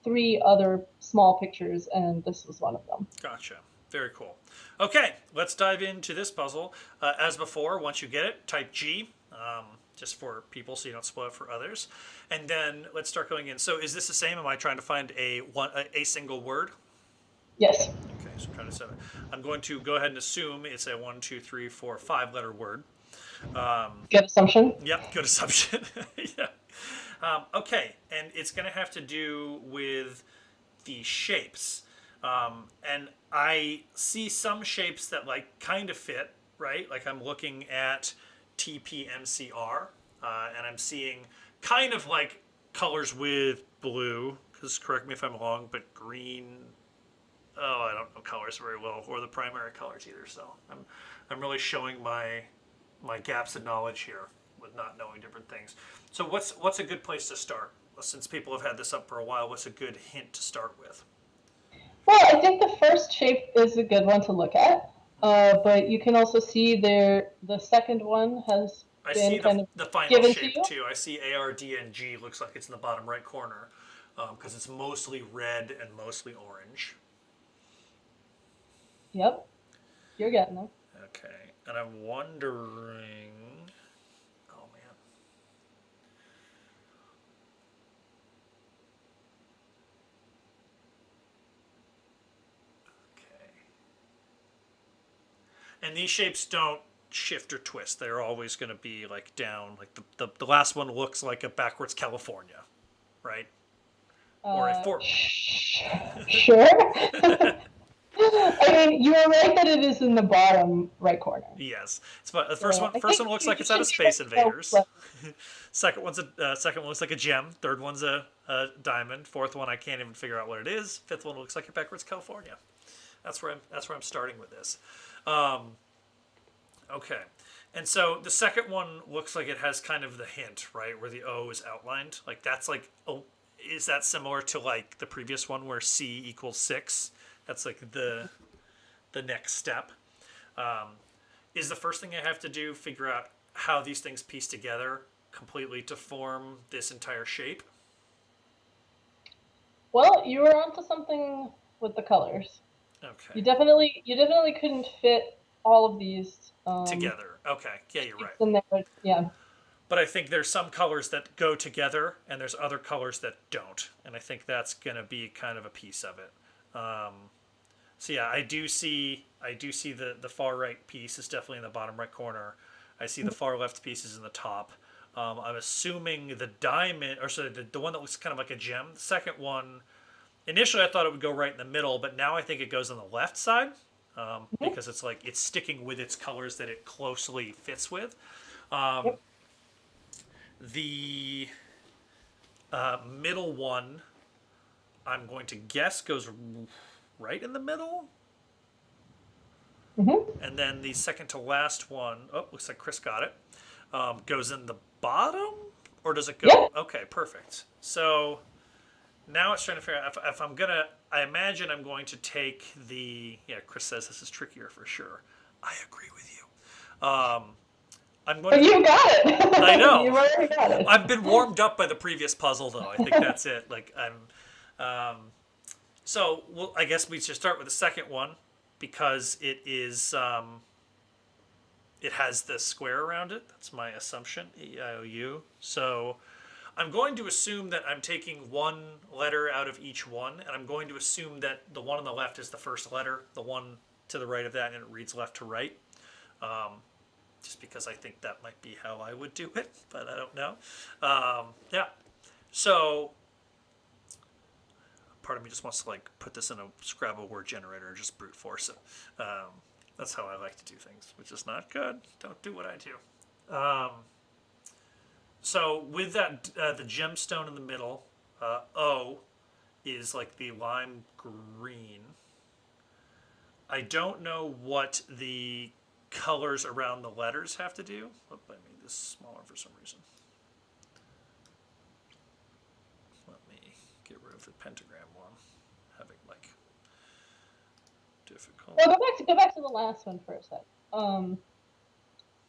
three other small pictures, and this was one of them. Gotcha. Very cool. Okay, let's dive into this puzzle. As before, once you get it, type G, just for people so you don't spoil it for others. And then let's start going in. So is this the same? Am I trying to find a single word? Yes. Okay, so I'm trying to set it. I'm going to go ahead and assume it's a 1, 2, 3, 4, 5 letter word. Good assumption. Yep, good assumption. Yeah. Okay, and it's going to have to do with the shapes. And I see some shapes that like kind of fit, right? Like I'm looking at TPMCR, and I'm seeing kind of like colors with blue, because correct me if I'm wrong, but green. Oh, I don't know colors very well, or the primary colors either. So I'm really showing my gaps in knowledge here with not knowing different things. So what's a good place to start? Since people have had this up for a while, what's a good hint to start with? Well, I think the first shape is a good one to look at, but you can also see there the second one has I see been kind of the final given to shape you. too. I see ARDNG looks like it's in the bottom right corner, because it's mostly red and mostly orange. Yep, you're getting them. Okay, and I'm wondering. Oh man. Okay. And these shapes don't shift or twist. They're always going to be like down. Like the last one looks like a backwards California, right? Or a four. Sure. I mean, you are right that it is in the bottom right corner. Yes, it's the first So one. I First think one looks you like it's out of should Space check out Invaders. Second one looks like a gem. Third one's a diamond. Fourth one I can't even figure out what it is. Fifth one looks like a backwards California. That's where I'm starting with this. Okay, and so the second one looks like it has kind of the hint, right, where the O is outlined. Like that's like, oh, is that similar to like the previous one where C equals 6? That's like the next step. Is the first thing I have to do figure out how these things piece together completely to form this entire shape? Well, you were onto something with the colors. Okay. You definitely couldn't fit all of these Together. Okay. Yeah, you're right. in there. Yeah. But I think there's some colors that go together and there's other colors that don't. And I think that's going to be kind of a piece of it. So yeah, I do see the far right piece is definitely in the bottom right corner. I see the far left piece is in the top. I'm assuming the diamond, or sorry, the one that looks kind of like a gem. The second one, initially I thought it would go right in the middle, but now I think it goes on the left side, because it's like it's sticking with its colors that it closely fits with. Yep. The middle one, I'm going to guess goes right in the middle. And then the second to last one, oh, looks like Chris got it, goes in the bottom? Or does it go? Yeah. Okay, perfect. So now it's trying to figure out if I'm going to, I imagine I'm going to take yeah, Chris says this is trickier for sure. I agree with you. I'm going But you got it. I know. You already got it. I've been warmed up by the previous puzzle, though. I think that's it. Like so well, I guess we should start with the second one because it is it has the square around it. That's my assumption. E-I-O-U. So I'm going to assume that I'm taking one letter out of each one, and I'm going to assume that the one on the left is the first letter, the one to the right of that, and it reads left to right. Just because I think that might be how I would do it, but I don't know. Yeah. So part of me just wants to like put this in a Scrabble word generator and just brute force it. That's how I like to do things, which is not good. Don't do what I do. So with that, the gemstone in the middle, O is like the lime green. I don't know what the colors around the letters have to do. Oh, I made this smaller for some reason. Let me get rid of the pentagram one. Having like difficult. Well, go back to the last one for a sec.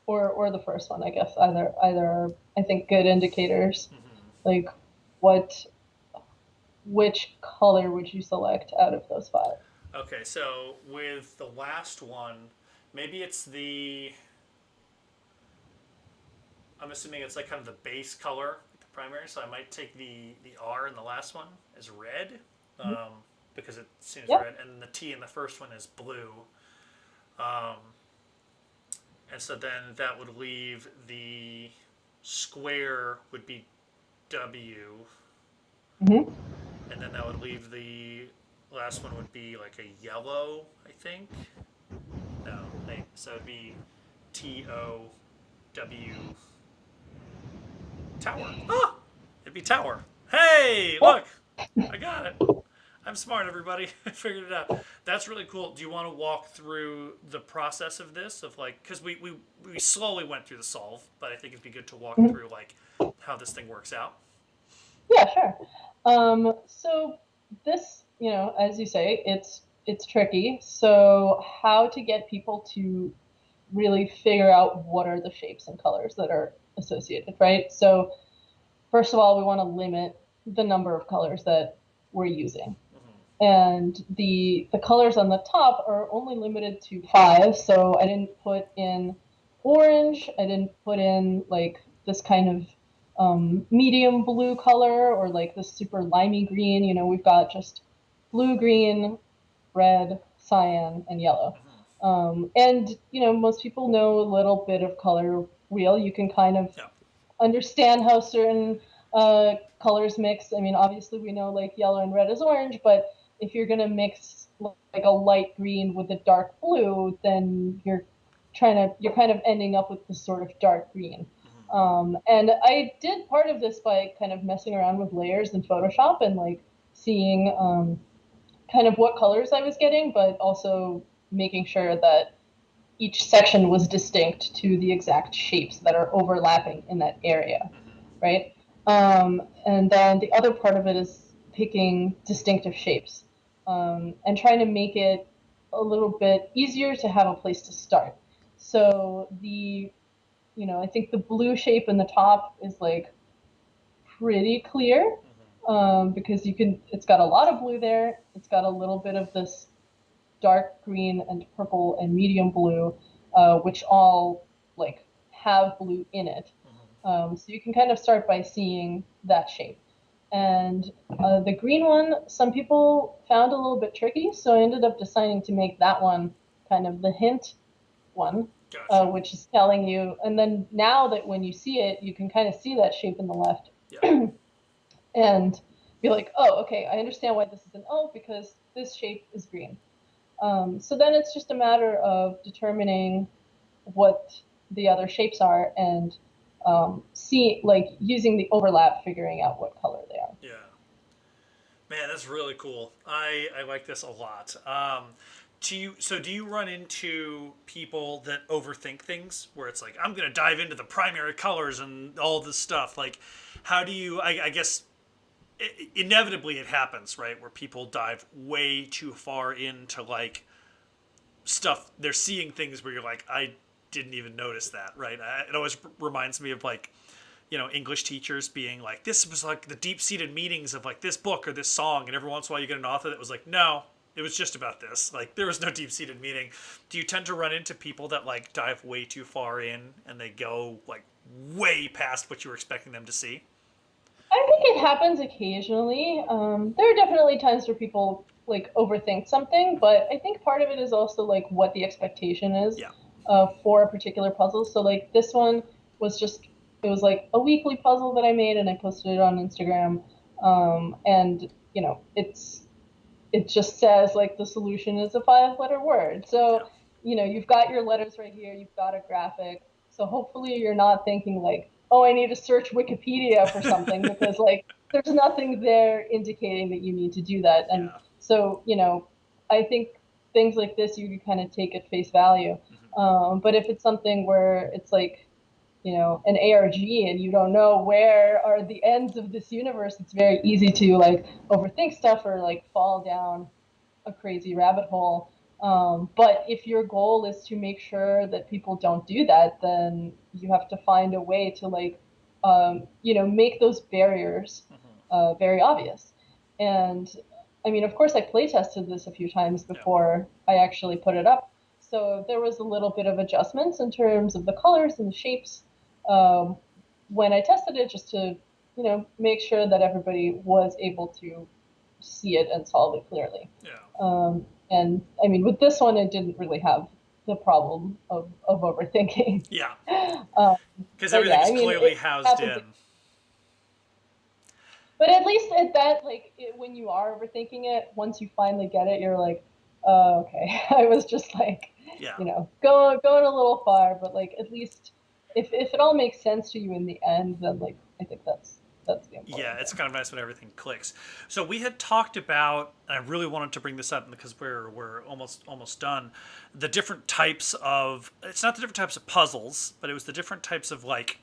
Or the first one, I guess. Either are, I think, good indicators. Like, what which color would you select out of those five? Okay, so with the last one, maybe it's the. I'm assuming it's like kind of the base color, the primary. So I might take the R in the last one as red, because it seems Yep. red, and the T in the first one is blue. Um, and so then that would leave the square would be W, Mm-hmm. and then that would leave the last one would be like a yellow, I think. No, so it'd be TOW tower. Ah, it'd be tower. Hey, look, I got it. I'm smart, everybody. I figured it out. That's really cool. Do you want to walk through the process of this? Of like, because we slowly went through the solve, but I think it'd be good to walk Mm-hmm. through like how this thing works out. Yeah, sure. So this, as you say, it's tricky. So how to get people to really figure out what are the shapes and colors that are associated, right? So first of all, we want to limit the number of colors that we're using. And the colors on the top are only limited to five. So I didn't put in orange. I didn't put in like this kind of medium blue color or like this super limey green. We've got just blue, green, red, cyan, and yellow. And most people know a little bit of color wheel. You can kind of Yeah. understand how certain colors mix. I mean, obviously we know like yellow and red is orange, but if you're gonna mix like a light green with a dark blue, then you're kind of ending up with this sort of dark green. And I did part of this by kind of messing around with layers in Photoshop and like seeing kind of what colors I was getting, but also making sure that each section was distinct to the exact shapes that are overlapping in that area, right? And then the other part of it is picking distinctive shapes and trying to make it a little bit easier to have a place to start. So I think the blue shape in the top is like pretty clear because it's got a lot of blue there. It's got a little bit of this dark green and purple and medium blue, which all like have blue in it. So you can kind of start by seeing that shape. And the green one, some people found a little bit tricky, so I ended up deciding to make that one kind of the hint one, Gotcha. which is telling you. And then now that when you see it, you can kind of see that shape in the left Yeah. and be like, oh, okay, I understand why this is an O because this shape is green. So then it's just a matter of determining what the other shapes are and like using the overlap, figuring out what color they are. Yeah. Man, that's really cool. I like this a lot. Do you run into people that overthink things where it's like I'm gonna dive into the primary colors and all this stuff? Like, how do you? I guess inevitably it happens, right? Where people dive way too far into like stuff. They're seeing things where you're like, I didn't even notice that, right? It always reminds me of like English teachers being like, this was like the deep-seated meanings of like this book or this song, and every once in a while you get an author that was like, no, it was just about this. Like there was no deep-seated meaning. Do you tend to run into people that like dive way too far in and they go like way past what you were expecting them to see? I think it happens occasionally. There are definitely times where people like overthink something, but I think part of it is also like what the expectation is Yeah. for a particular puzzle. So like this one was just it was like a weekly puzzle that I made and I posted it on Instagram. And it just says like the solution is a five-letter word. Yeah. So you've got your letters right here. You've got a graphic. So hopefully you're not thinking like, oh, I need to search Wikipedia for something because like there's nothing there indicating that you need to do that. And Yeah. so, I think things like this you can kind of take at face value. Hmm. But if it's something where it's like, an ARG and you don't know where are the ends of this universe, it's very easy to like overthink stuff or like fall down a crazy rabbit hole. But if your goal is to make sure that people don't do that, then you have to find a way to like, make those barriers Hmm. very obvious. And I mean, of course, I play tested this a few times Yeah. before I actually put it up. So there was a little bit of adjustments in terms of the colors and the shapes um, when I tested it, just to make sure that everybody was able to see it and solve it clearly. Yeah. And I mean, with this one, it didn't really have the problem of overthinking. Yeah. um, Because but everything yeah, is I mean, clearly it housed happens. in. But at least at that, like, when you are overthinking it, once you finally get it, you're like, okay. I was just like, Yeah. going a little far, but like at least if it all makes sense to you in the end, then like I think that's the Yeah, important it's thing. kind of nice when everything clicks. So we had talked about, and I really wanted to bring this up because we're almost done. The different types of, it's not the different types of puzzles, but it was the different types of like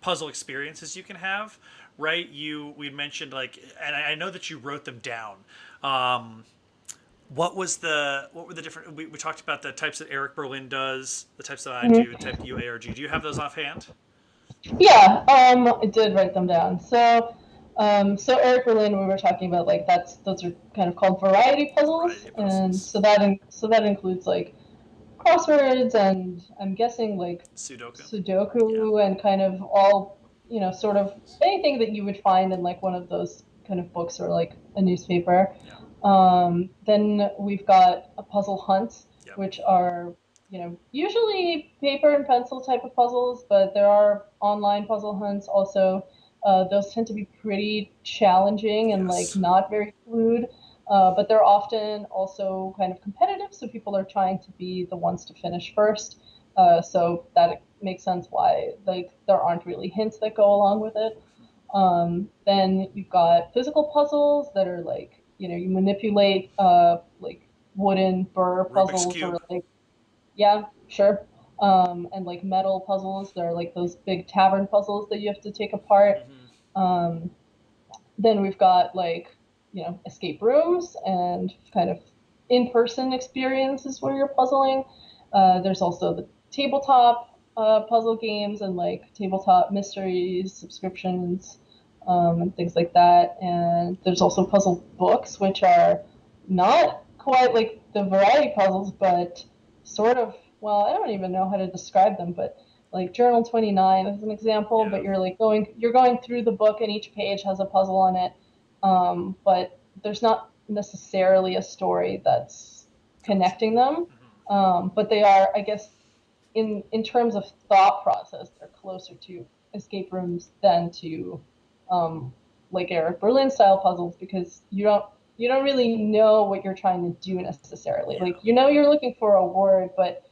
puzzle experiences you can have, right? We mentioned like, and I know that you wrote them down. Um, what were the different? We talked about the types that Eric Berlin does, the types that I do, the Mhm. type you ARG. Do you have those offhand? Yeah, I did write them down. So Eric Berlin, we were talking about like those are kind of called variety puzzles, Variety and puzzles, so that includes like crosswords and I'm guessing like Sudoku. Yeah. Sudoku and kind of all, sort of anything that you would find in like one of those kind of books or like a newspaper. Yeah. Then we've got a puzzle hunts, Yep. which are, usually paper and pencil type of puzzles, but there are online puzzle hunts also. Those tend to be pretty challenging and like Yes. not very fluid. But they're often also kind of competitive, so people are trying to be the ones to finish first. So that makes sense why like there aren't really hints that go along with it. Then you've got physical puzzles that are like, you manipulate like wooden burr Rubik's puzzles or cube. like, yeah, sure. And like metal puzzles, they're like those big tavern puzzles that you have to take apart. Hmm. Um, then we've got like, escape rooms and kind of in-person experiences where you're puzzling. There's also the tabletop puzzle games and like tabletop mysteries, subscriptions, and things like that. And there's also puzzle books, which are not quite like the variety puzzles, but sort of, well, I don't even know how to describe them, but like Journal 29 as an example, Yeah. but you're going through the book and each page has a puzzle on it. But there's not necessarily a story that's Gotcha. connecting them. Hmm. But they are, I guess, in terms of thought process, they're closer to escape rooms than to um, like Eric Berlin style puzzles because you don't really know what you're trying to do necessarily. Yeah. Like you're looking for a word, but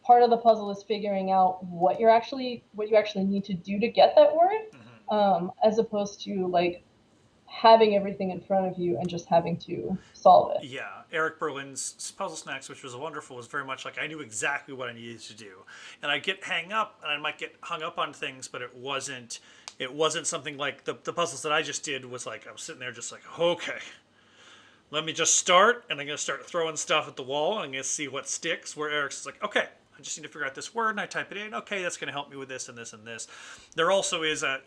part of the puzzle is figuring out what you actually need to do to get that word, Hmm. as opposed to like having everything in front of you and just having to solve it. Yeah, Eric Berlin's Puzzle Snacks, which was wonderful, was very much like I knew exactly what I needed to do, and I get hang up, and I might get hung up on things, but it wasn't something like the puzzles that I just did was like I was sitting there just like okay, let me just start, and I'm gonna start throwing stuff at the wall, and I'm gonna see what sticks. Where Eric's like okay, I just need to figure out this word, and I type it in. Okay, that's gonna help me with this and this and this. There also is a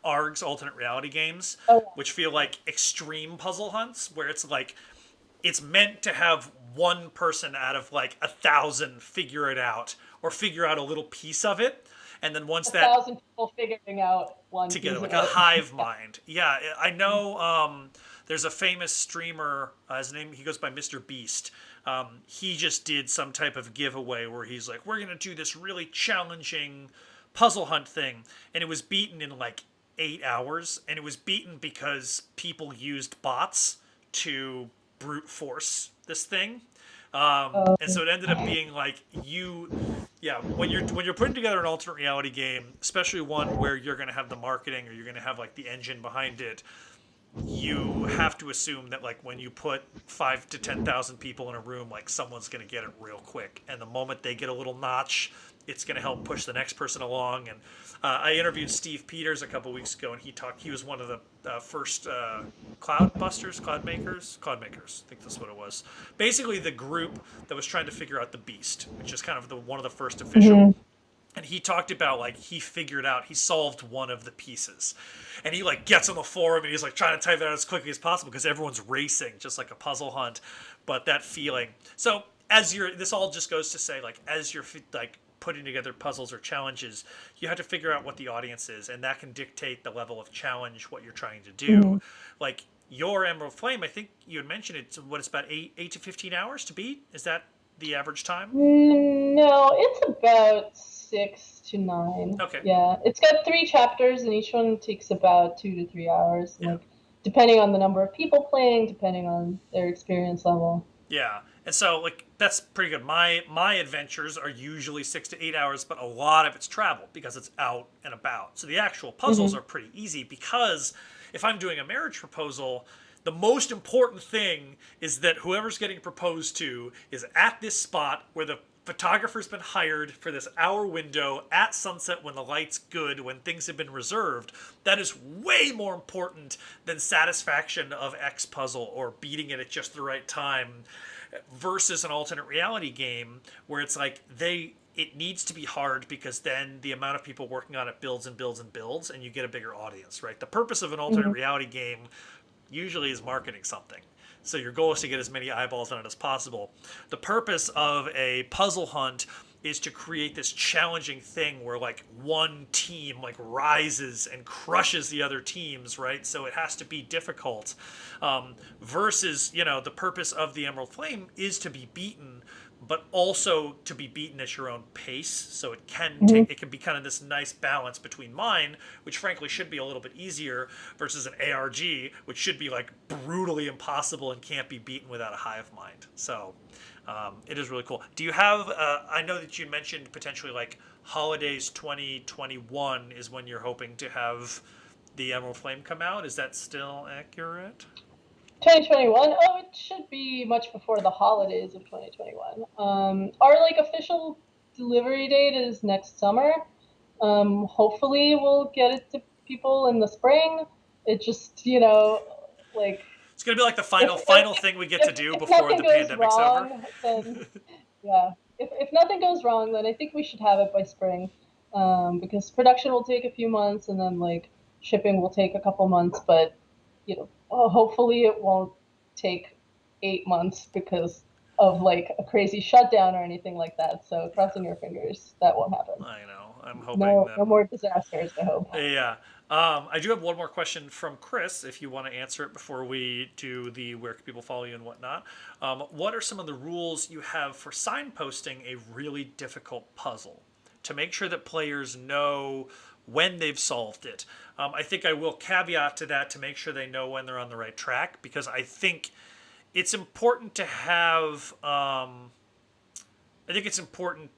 ARG's alternate reality games, Oh which feel like extreme puzzle hunts, where it's like it's meant to have one person out of like 1,000 figure it out or figure out a little piece of it, and then once yeah, a that thousand people figuring out one together piece like of a it. hive Yeah. mind. Yeah, I know. There's a famous streamer. His name he goes by Mr. Beast. He just did some type of giveaway where he's like, we're gonna do this really challenging puzzle hunt thing, and it was beaten in like 8 hours, and it was beaten because people used bots to brute force this thing. And Um, so it ended up being like Yeah, when you're putting together an alternate reality game, especially one where you're going to have the marketing or you're going to have like the engine behind it, you have to assume that like when you put 5 to 10,000 people in a room, like someone's going to get it real quick, and the moment they get a little notch, it's going to help push the next person along. And I interviewed Steve Peters a couple weeks ago, and he was one of the first cloud makers. I think that's what it was. Basically, the group that was trying to figure out the beast, which is kind of one of the first official. Hmm. And he talked about like he solved one of the pieces, and he like gets on the forum and he's like trying to type it out as quickly as possible because everyone's racing just like a puzzle hunt. But that feeling, so this all just goes to say, like, as you're like putting together puzzles or challenges, you have to figure out what the audience is, and that can dictate the level of challenge, what you're trying to do. Hmm. Like your Emerald Flame, I think you had mentioned it's about 8 to 15 hours to beat. Is that the average time? No, it's about 6 to 9. Okay. Yeah, it's got 3 chapters, and each one takes about 2 to 3 hours. Yeah. Like, depending on the number of people playing, depending on their experience level. Yeah. And so like that's pretty good. My adventures are usually 6 to 8 hours, but a lot of it's travel because it's out and about. So the actual puzzles Hmm. are pretty easy because if I'm doing a marriage proposal, the most important thing is that whoever's getting proposed to is at this spot where the photographer's been hired for this hour window at sunset when the light's good, when things have been reserved. That is way more important than satisfaction of X puzzle or beating it at just the right time versus an alternate reality game where it's like it needs to be hard because then the amount of people working on it builds and builds and builds and you get a bigger audience, right? The purpose of an alternate Hmm. reality game usually is marketing something. So your goal is to get as many eyeballs on it as possible. The purpose of a puzzle hunt is to create this challenging thing where like one team like rises and crushes the other teams, right? So it has to be difficult. Versus, the purpose of the Emerald Flame is to be beaten, but also to be beaten at your own pace. So Hmm. it can be kind of this nice balance between mine, which frankly should be a little bit easier, versus an ARG, which should be like brutally impossible and can't be beaten without a hive mind. So it is really cool. Do you have? I know that you mentioned potentially like holidays 2021 is when you're hoping to have the Emerald Flame come out. Is that still accurate? 2021. Oh, it should be much before the holidays of 2021. Our like official delivery date is next summer. Hopefully we'll get it to people in the spring. It just, like, It's gonna be like the if final thing we get to do if before nothing the goes pandemic's over. wrong, then yeah. If nothing goes wrong, then I think we should have it by spring. Because production will take a few months, and then like shipping will take a couple months. But hopefully it won't take 8 months because of like a crazy shutdown or anything like that. So crossing your fingers that won't happen. I know. I'm hoping No, that. no more disasters, I hope. Yeah. I do have one more question from Chris, if you want to answer it before we do the where can people follow you and whatnot. What are some of the rules you have for signposting a really difficult puzzle to make sure that players know when they've solved it? I think I will caveat to that to make sure they know when they're on the right track, because I think it's important to have. I think it's important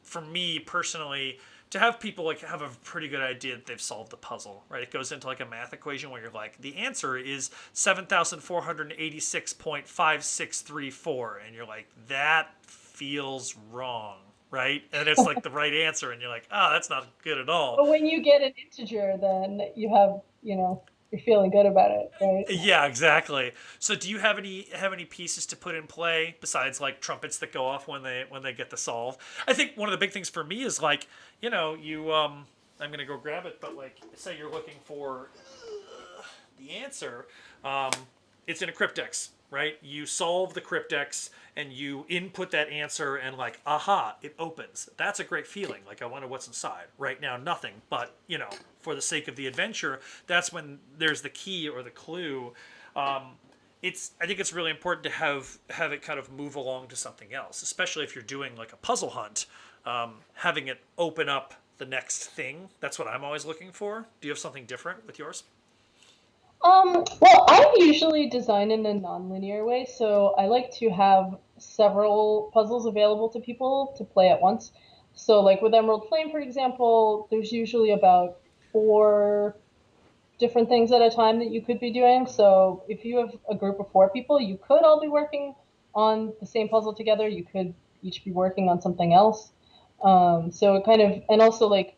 for me personally to have people like have a pretty good idea that they've solved the puzzle, right? It goes into like a math equation where you're like, the answer is 7,486.5634, and you're like, that feels wrong, right? And it's like the right answer, and you're like, oh, that's not good at all. But when you get an integer, then you have, you're feeling good about it, right? Yeah, exactly. So do you have any pieces to put in play besides like trumpets that go off when they get the solve? I think one of the big things for me is like, you I'm gonna go grab it, but like say you're looking for the answer, it's in a cryptex, right? You solve the cryptex and you input that answer and like, aha, it opens. That's a great feeling. Like, I wonder what's inside. Right now, nothing. But, for the sake of the adventure, that's when there's the key or the clue. I think it's really important to have it kind of move along to something else, especially if you're doing like a puzzle hunt, having it open up the next thing. That's what I'm always looking for. Do you have something different with yours? Well, I usually design in a non-linear way, so I like to have several puzzles available to people to play at once. So like with Emerald Flame, for example, there's usually about four different things at a time that you could be doing. So if you have a group of four people, you could all be working on the same puzzle together. You could each be working on something else. So it kind of, and also like,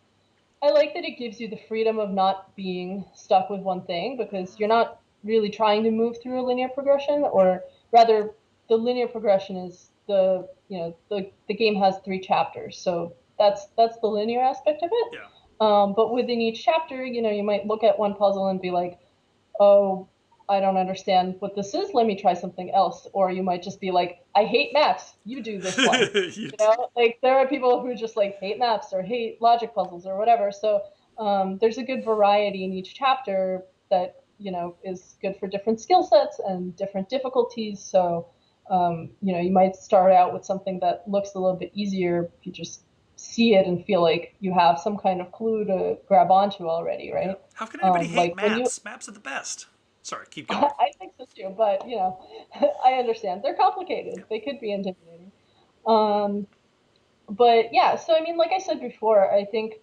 I like that it gives you the freedom of not being stuck with one thing because you're not really trying to move through a linear progression, Yeah. or rather, the linear progression is the game has three chapters, so that's the linear aspect of it. Yeah. But within each chapter, you might look at one puzzle and be like, oh, I don't understand what this is. Let me try something else. Or you might just be like, I hate maps. You do this one. Like there are people who just like hate maps or hate logic puzzles or whatever. So there's a good variety in each chapter that, is good for different skill sets and different difficulties. So, you might start out with something that looks a little bit easier if you just see it and feel like you have some kind of clue to grab onto already, Yeah. right? How can anybody hate Like when you maps? Maps are the best. Sorry, keep going. I think so too, but I understand. They're Yeah. complicated. They could be intimidating. Um, but yeah, so I mean, like I said before, I think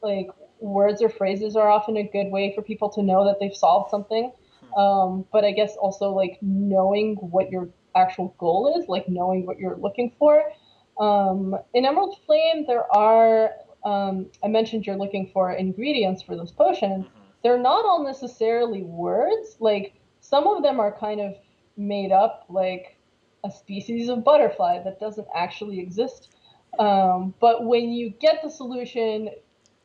like words or phrases are often a good way for people to know that they've solved something. But I guess also like knowing what your actual goal is, like knowing what you're looking for. In Emerald Flame, I mentioned you're looking for ingredients for this potion. They're not all necessarily words. Like some of them are kind of made up, like a species of butterfly that doesn't actually exist. But when you get the solution,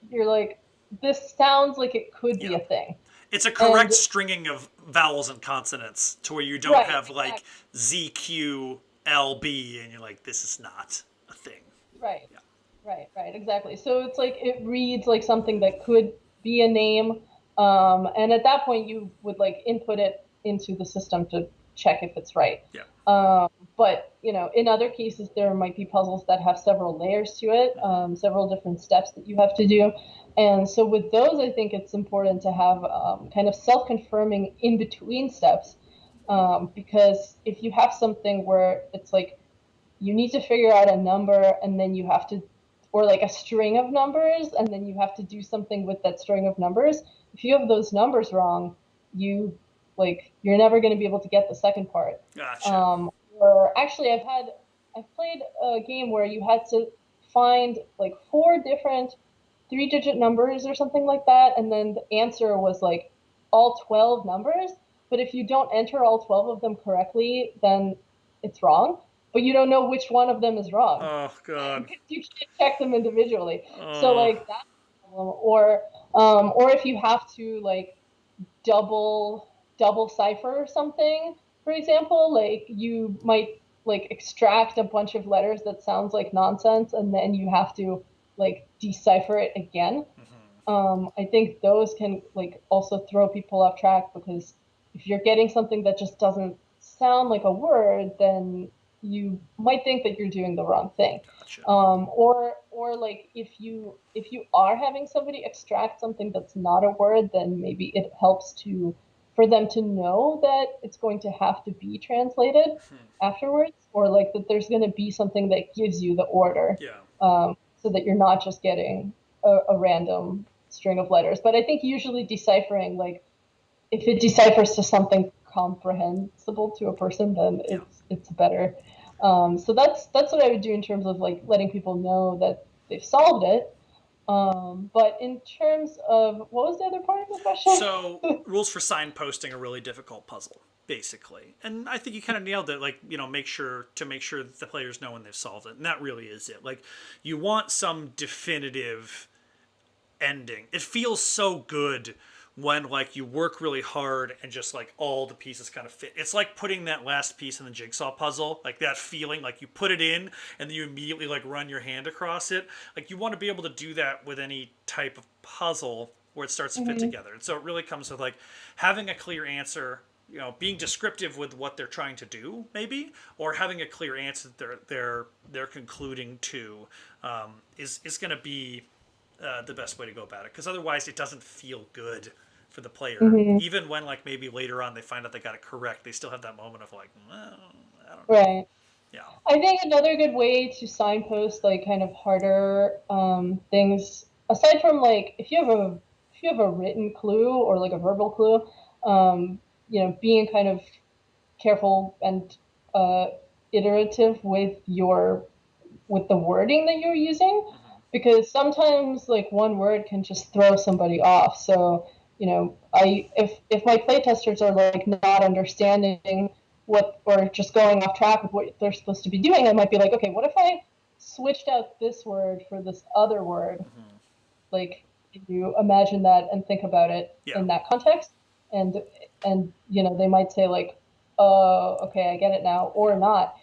you're like, this sounds like it could Yeah. be a thing. It's a And correct stringing of vowels and consonants to where you don't right, have like exactly. ZQLB and you're like, this is not a thing. Right. Yeah. Right, exactly. So it's like it reads like something that could be a name. And at that point you would like input it into the system to check if it's right. Yeah. But in other cases there might be puzzles that have several layers to it, several different steps that you have to do. And so with those, I think it's important to have kind of self-confirming in between steps. Because if you have something where it's like you need to figure out a number and then you have to, or like a string of numbers and then you have to do something with that string of numbers. If you have those numbers wrong, you you're never going to be able to get the second part. Gotcha. Or actually I've played a game where you had to find like four different three-digit numbers or something like that, and then the answer was like all 12 numbers. But if you don't enter all 12 of them correctly, then it's wrong, but you don't know which one of them is wrong Oh god. because you can't check them individually. So Oh. like that's a problem. Or if you have to like double cipher something, for example, like you might like extract a bunch of letters that sounds like nonsense and then you have to like decipher it again. I think those can like also throw people off track because if you're getting something that just doesn't sound like a word, then you might think that you're doing the wrong thing. Gotcha. Or like if you are having somebody extract something that's not a word, then maybe it helps to for them to know that it's going to have to be translated afterwards, or like that there's going to be something that gives you the order, Yeah. so that you're not just getting a random string of letters. But I think usually deciphering, like if it deciphers to something comprehensible to a person, then Yeah. it's better. So that's what I would do in terms of like letting people know that they've solved it. But in terms of what was the other part of the question? So rules for signposting a really difficult puzzle, basically. And I think you kind of nailed it. Like, make sure that the players know when they've solved it. And that really is it. Like, you want some definitive ending. It feels so good when like you work really hard and just like all the pieces kind of fit. It's like putting that last piece in the jigsaw puzzle, like that feeling, like you put it in and then you immediately like run your hand across it. Like you want to be able to do that with any type of puzzle where it starts to fit Hmm. together. And so it really comes with like having a clear answer, being descriptive with what they're trying to do, maybe, or having a clear answer that they're concluding to, is going to be the best way to go about it, because otherwise it doesn't feel good for the player. Hmm. Even when like maybe later on they find out they got it correct, they still have that moment of like, well, I don't know. Right. Yeah. I think another good way to signpost like kind of harder things, aside from like if you have a written clue or like a verbal clue, being kind of careful and uh, iterative with the wording that you're using, Hmm. because sometimes like one word can just throw somebody off. So I if my playtesters are like not understanding what, or just going off track with what they're supposed to be doing, I might be like, okay, what if I switched out this word for this other word? Hmm. Like, you imagine that and think about it Yeah. in that context, and they might say like, okay, I get it now, or Yeah. not.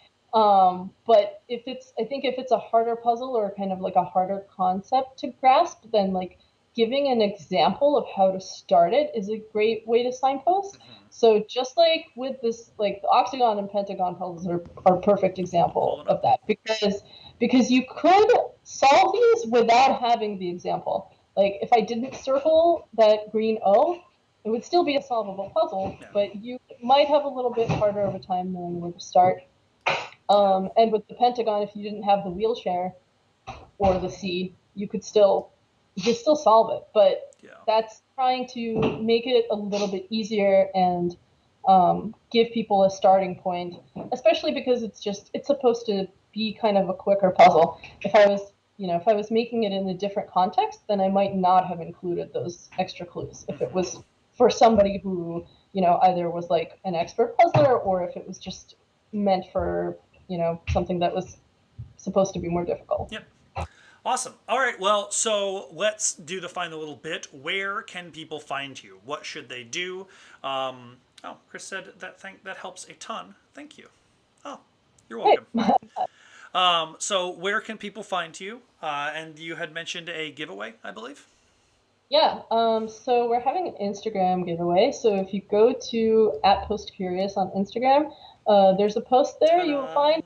But I think if it's a harder puzzle or kind of like a harder concept to grasp, then like giving an example of how to start it is a great way to signpost. Hmm. So just like with this, like the octagon and pentagon puzzles are a perfect example Pulling of up. that, because you could solve these without having the example. Like if I didn't circle that green O, it would still be a solvable puzzle, Yeah. but you might have a little bit harder of a time knowing where to start. Yeah. And with the pentagon, if you didn't have the wheelchair or the C, you could still solve it. But Yeah. that's trying to make it a little bit easier and give people a starting point, especially because it's supposed to be kind of a quicker puzzle. If I was making it in a different context, then I might not have included those extra clues. If it Hmm. was for somebody who either was like an expert puzzler, or if it was just meant for something that was supposed to be more difficult. Yep. Awesome. All right. Well, so let's do the final little bit. Where can people find you? What should they do? Oh, Chris said that helps a ton. Thank you. Oh, you're Right. welcome. So where can people find you? And you had mentioned a giveaway, I believe. Yeah, so we're having an Instagram giveaway. So if you go to @PostCurious on Instagram, there's a post there you will Ta-da! find.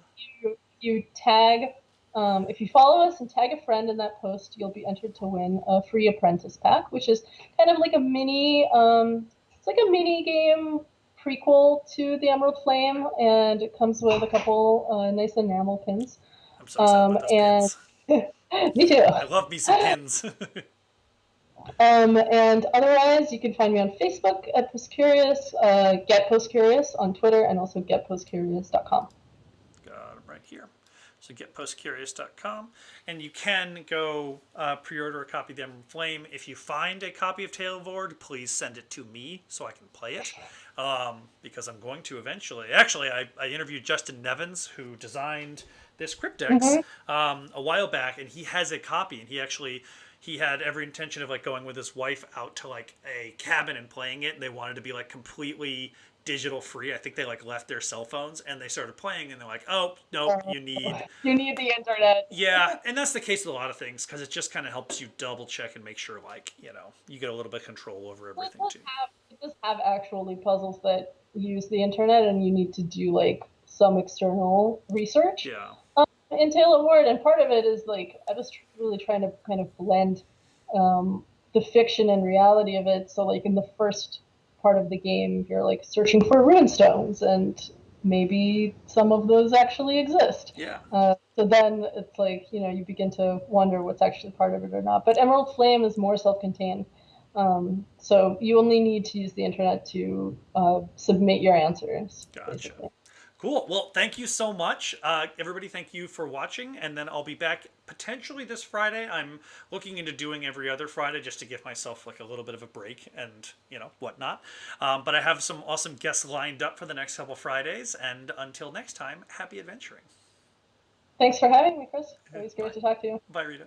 You tag, if you follow us and tag a friend in that post, you'll be entered to win a free apprentice pack, which is kind of like it's like a mini game prequel to the Emerald Flame, and it comes with a couple nice enamel pins. I'm so excited about those And pins. me too. I love me some pins. And otherwise, you can find me on Facebook at PostCurious, Get PostCurious on Twitter, and also getpostcurious.com. Got them right here. So getpostcurious.com, and you can go pre-order a copy of the Emerald Flame. If you find a copy of Tale of Ord, please send it to me so I can play it, because I'm going to eventually. Actually, I interviewed Justin Nevins, who designed this Cryptex Mm-hmm. a while back, and he has a copy, and he had every intention of like going with his wife out to like a cabin and playing it, and they wanted to be like completely digital free. I think they like left their cell phones and they started playing, and they're like, oh nope, you need. You need the internet. Yeah, and that's the case with a lot of things, because it just kind of helps you double check and make sure, like, you get a little bit of control over everything too. It does have actually puzzles that use the internet, and you need to do like some external research Yeah. in Tale of Ord. And part of it is like I was really trying to kind of blend the fiction and reality of it. So like in the first part of the game, you're like searching for rune stones, and maybe some of those actually exist. Yeah. So then it's like you begin to wonder what's actually part of it or not. But Emerald Flame is more self-contained, so you only need to use the internet to submit your answers, Gotcha. basically. Cool. Well, thank you so much. Everybody, thank you for watching. And then I'll be back potentially this Friday. I'm looking into doing every other Friday just to give myself like a little bit of a break and, whatnot. But I have some awesome guests lined up for the next couple Fridays. And until next time, happy adventuring. Thanks for having me, Chris. Always great Bye. to talk to you. Bye, Rita.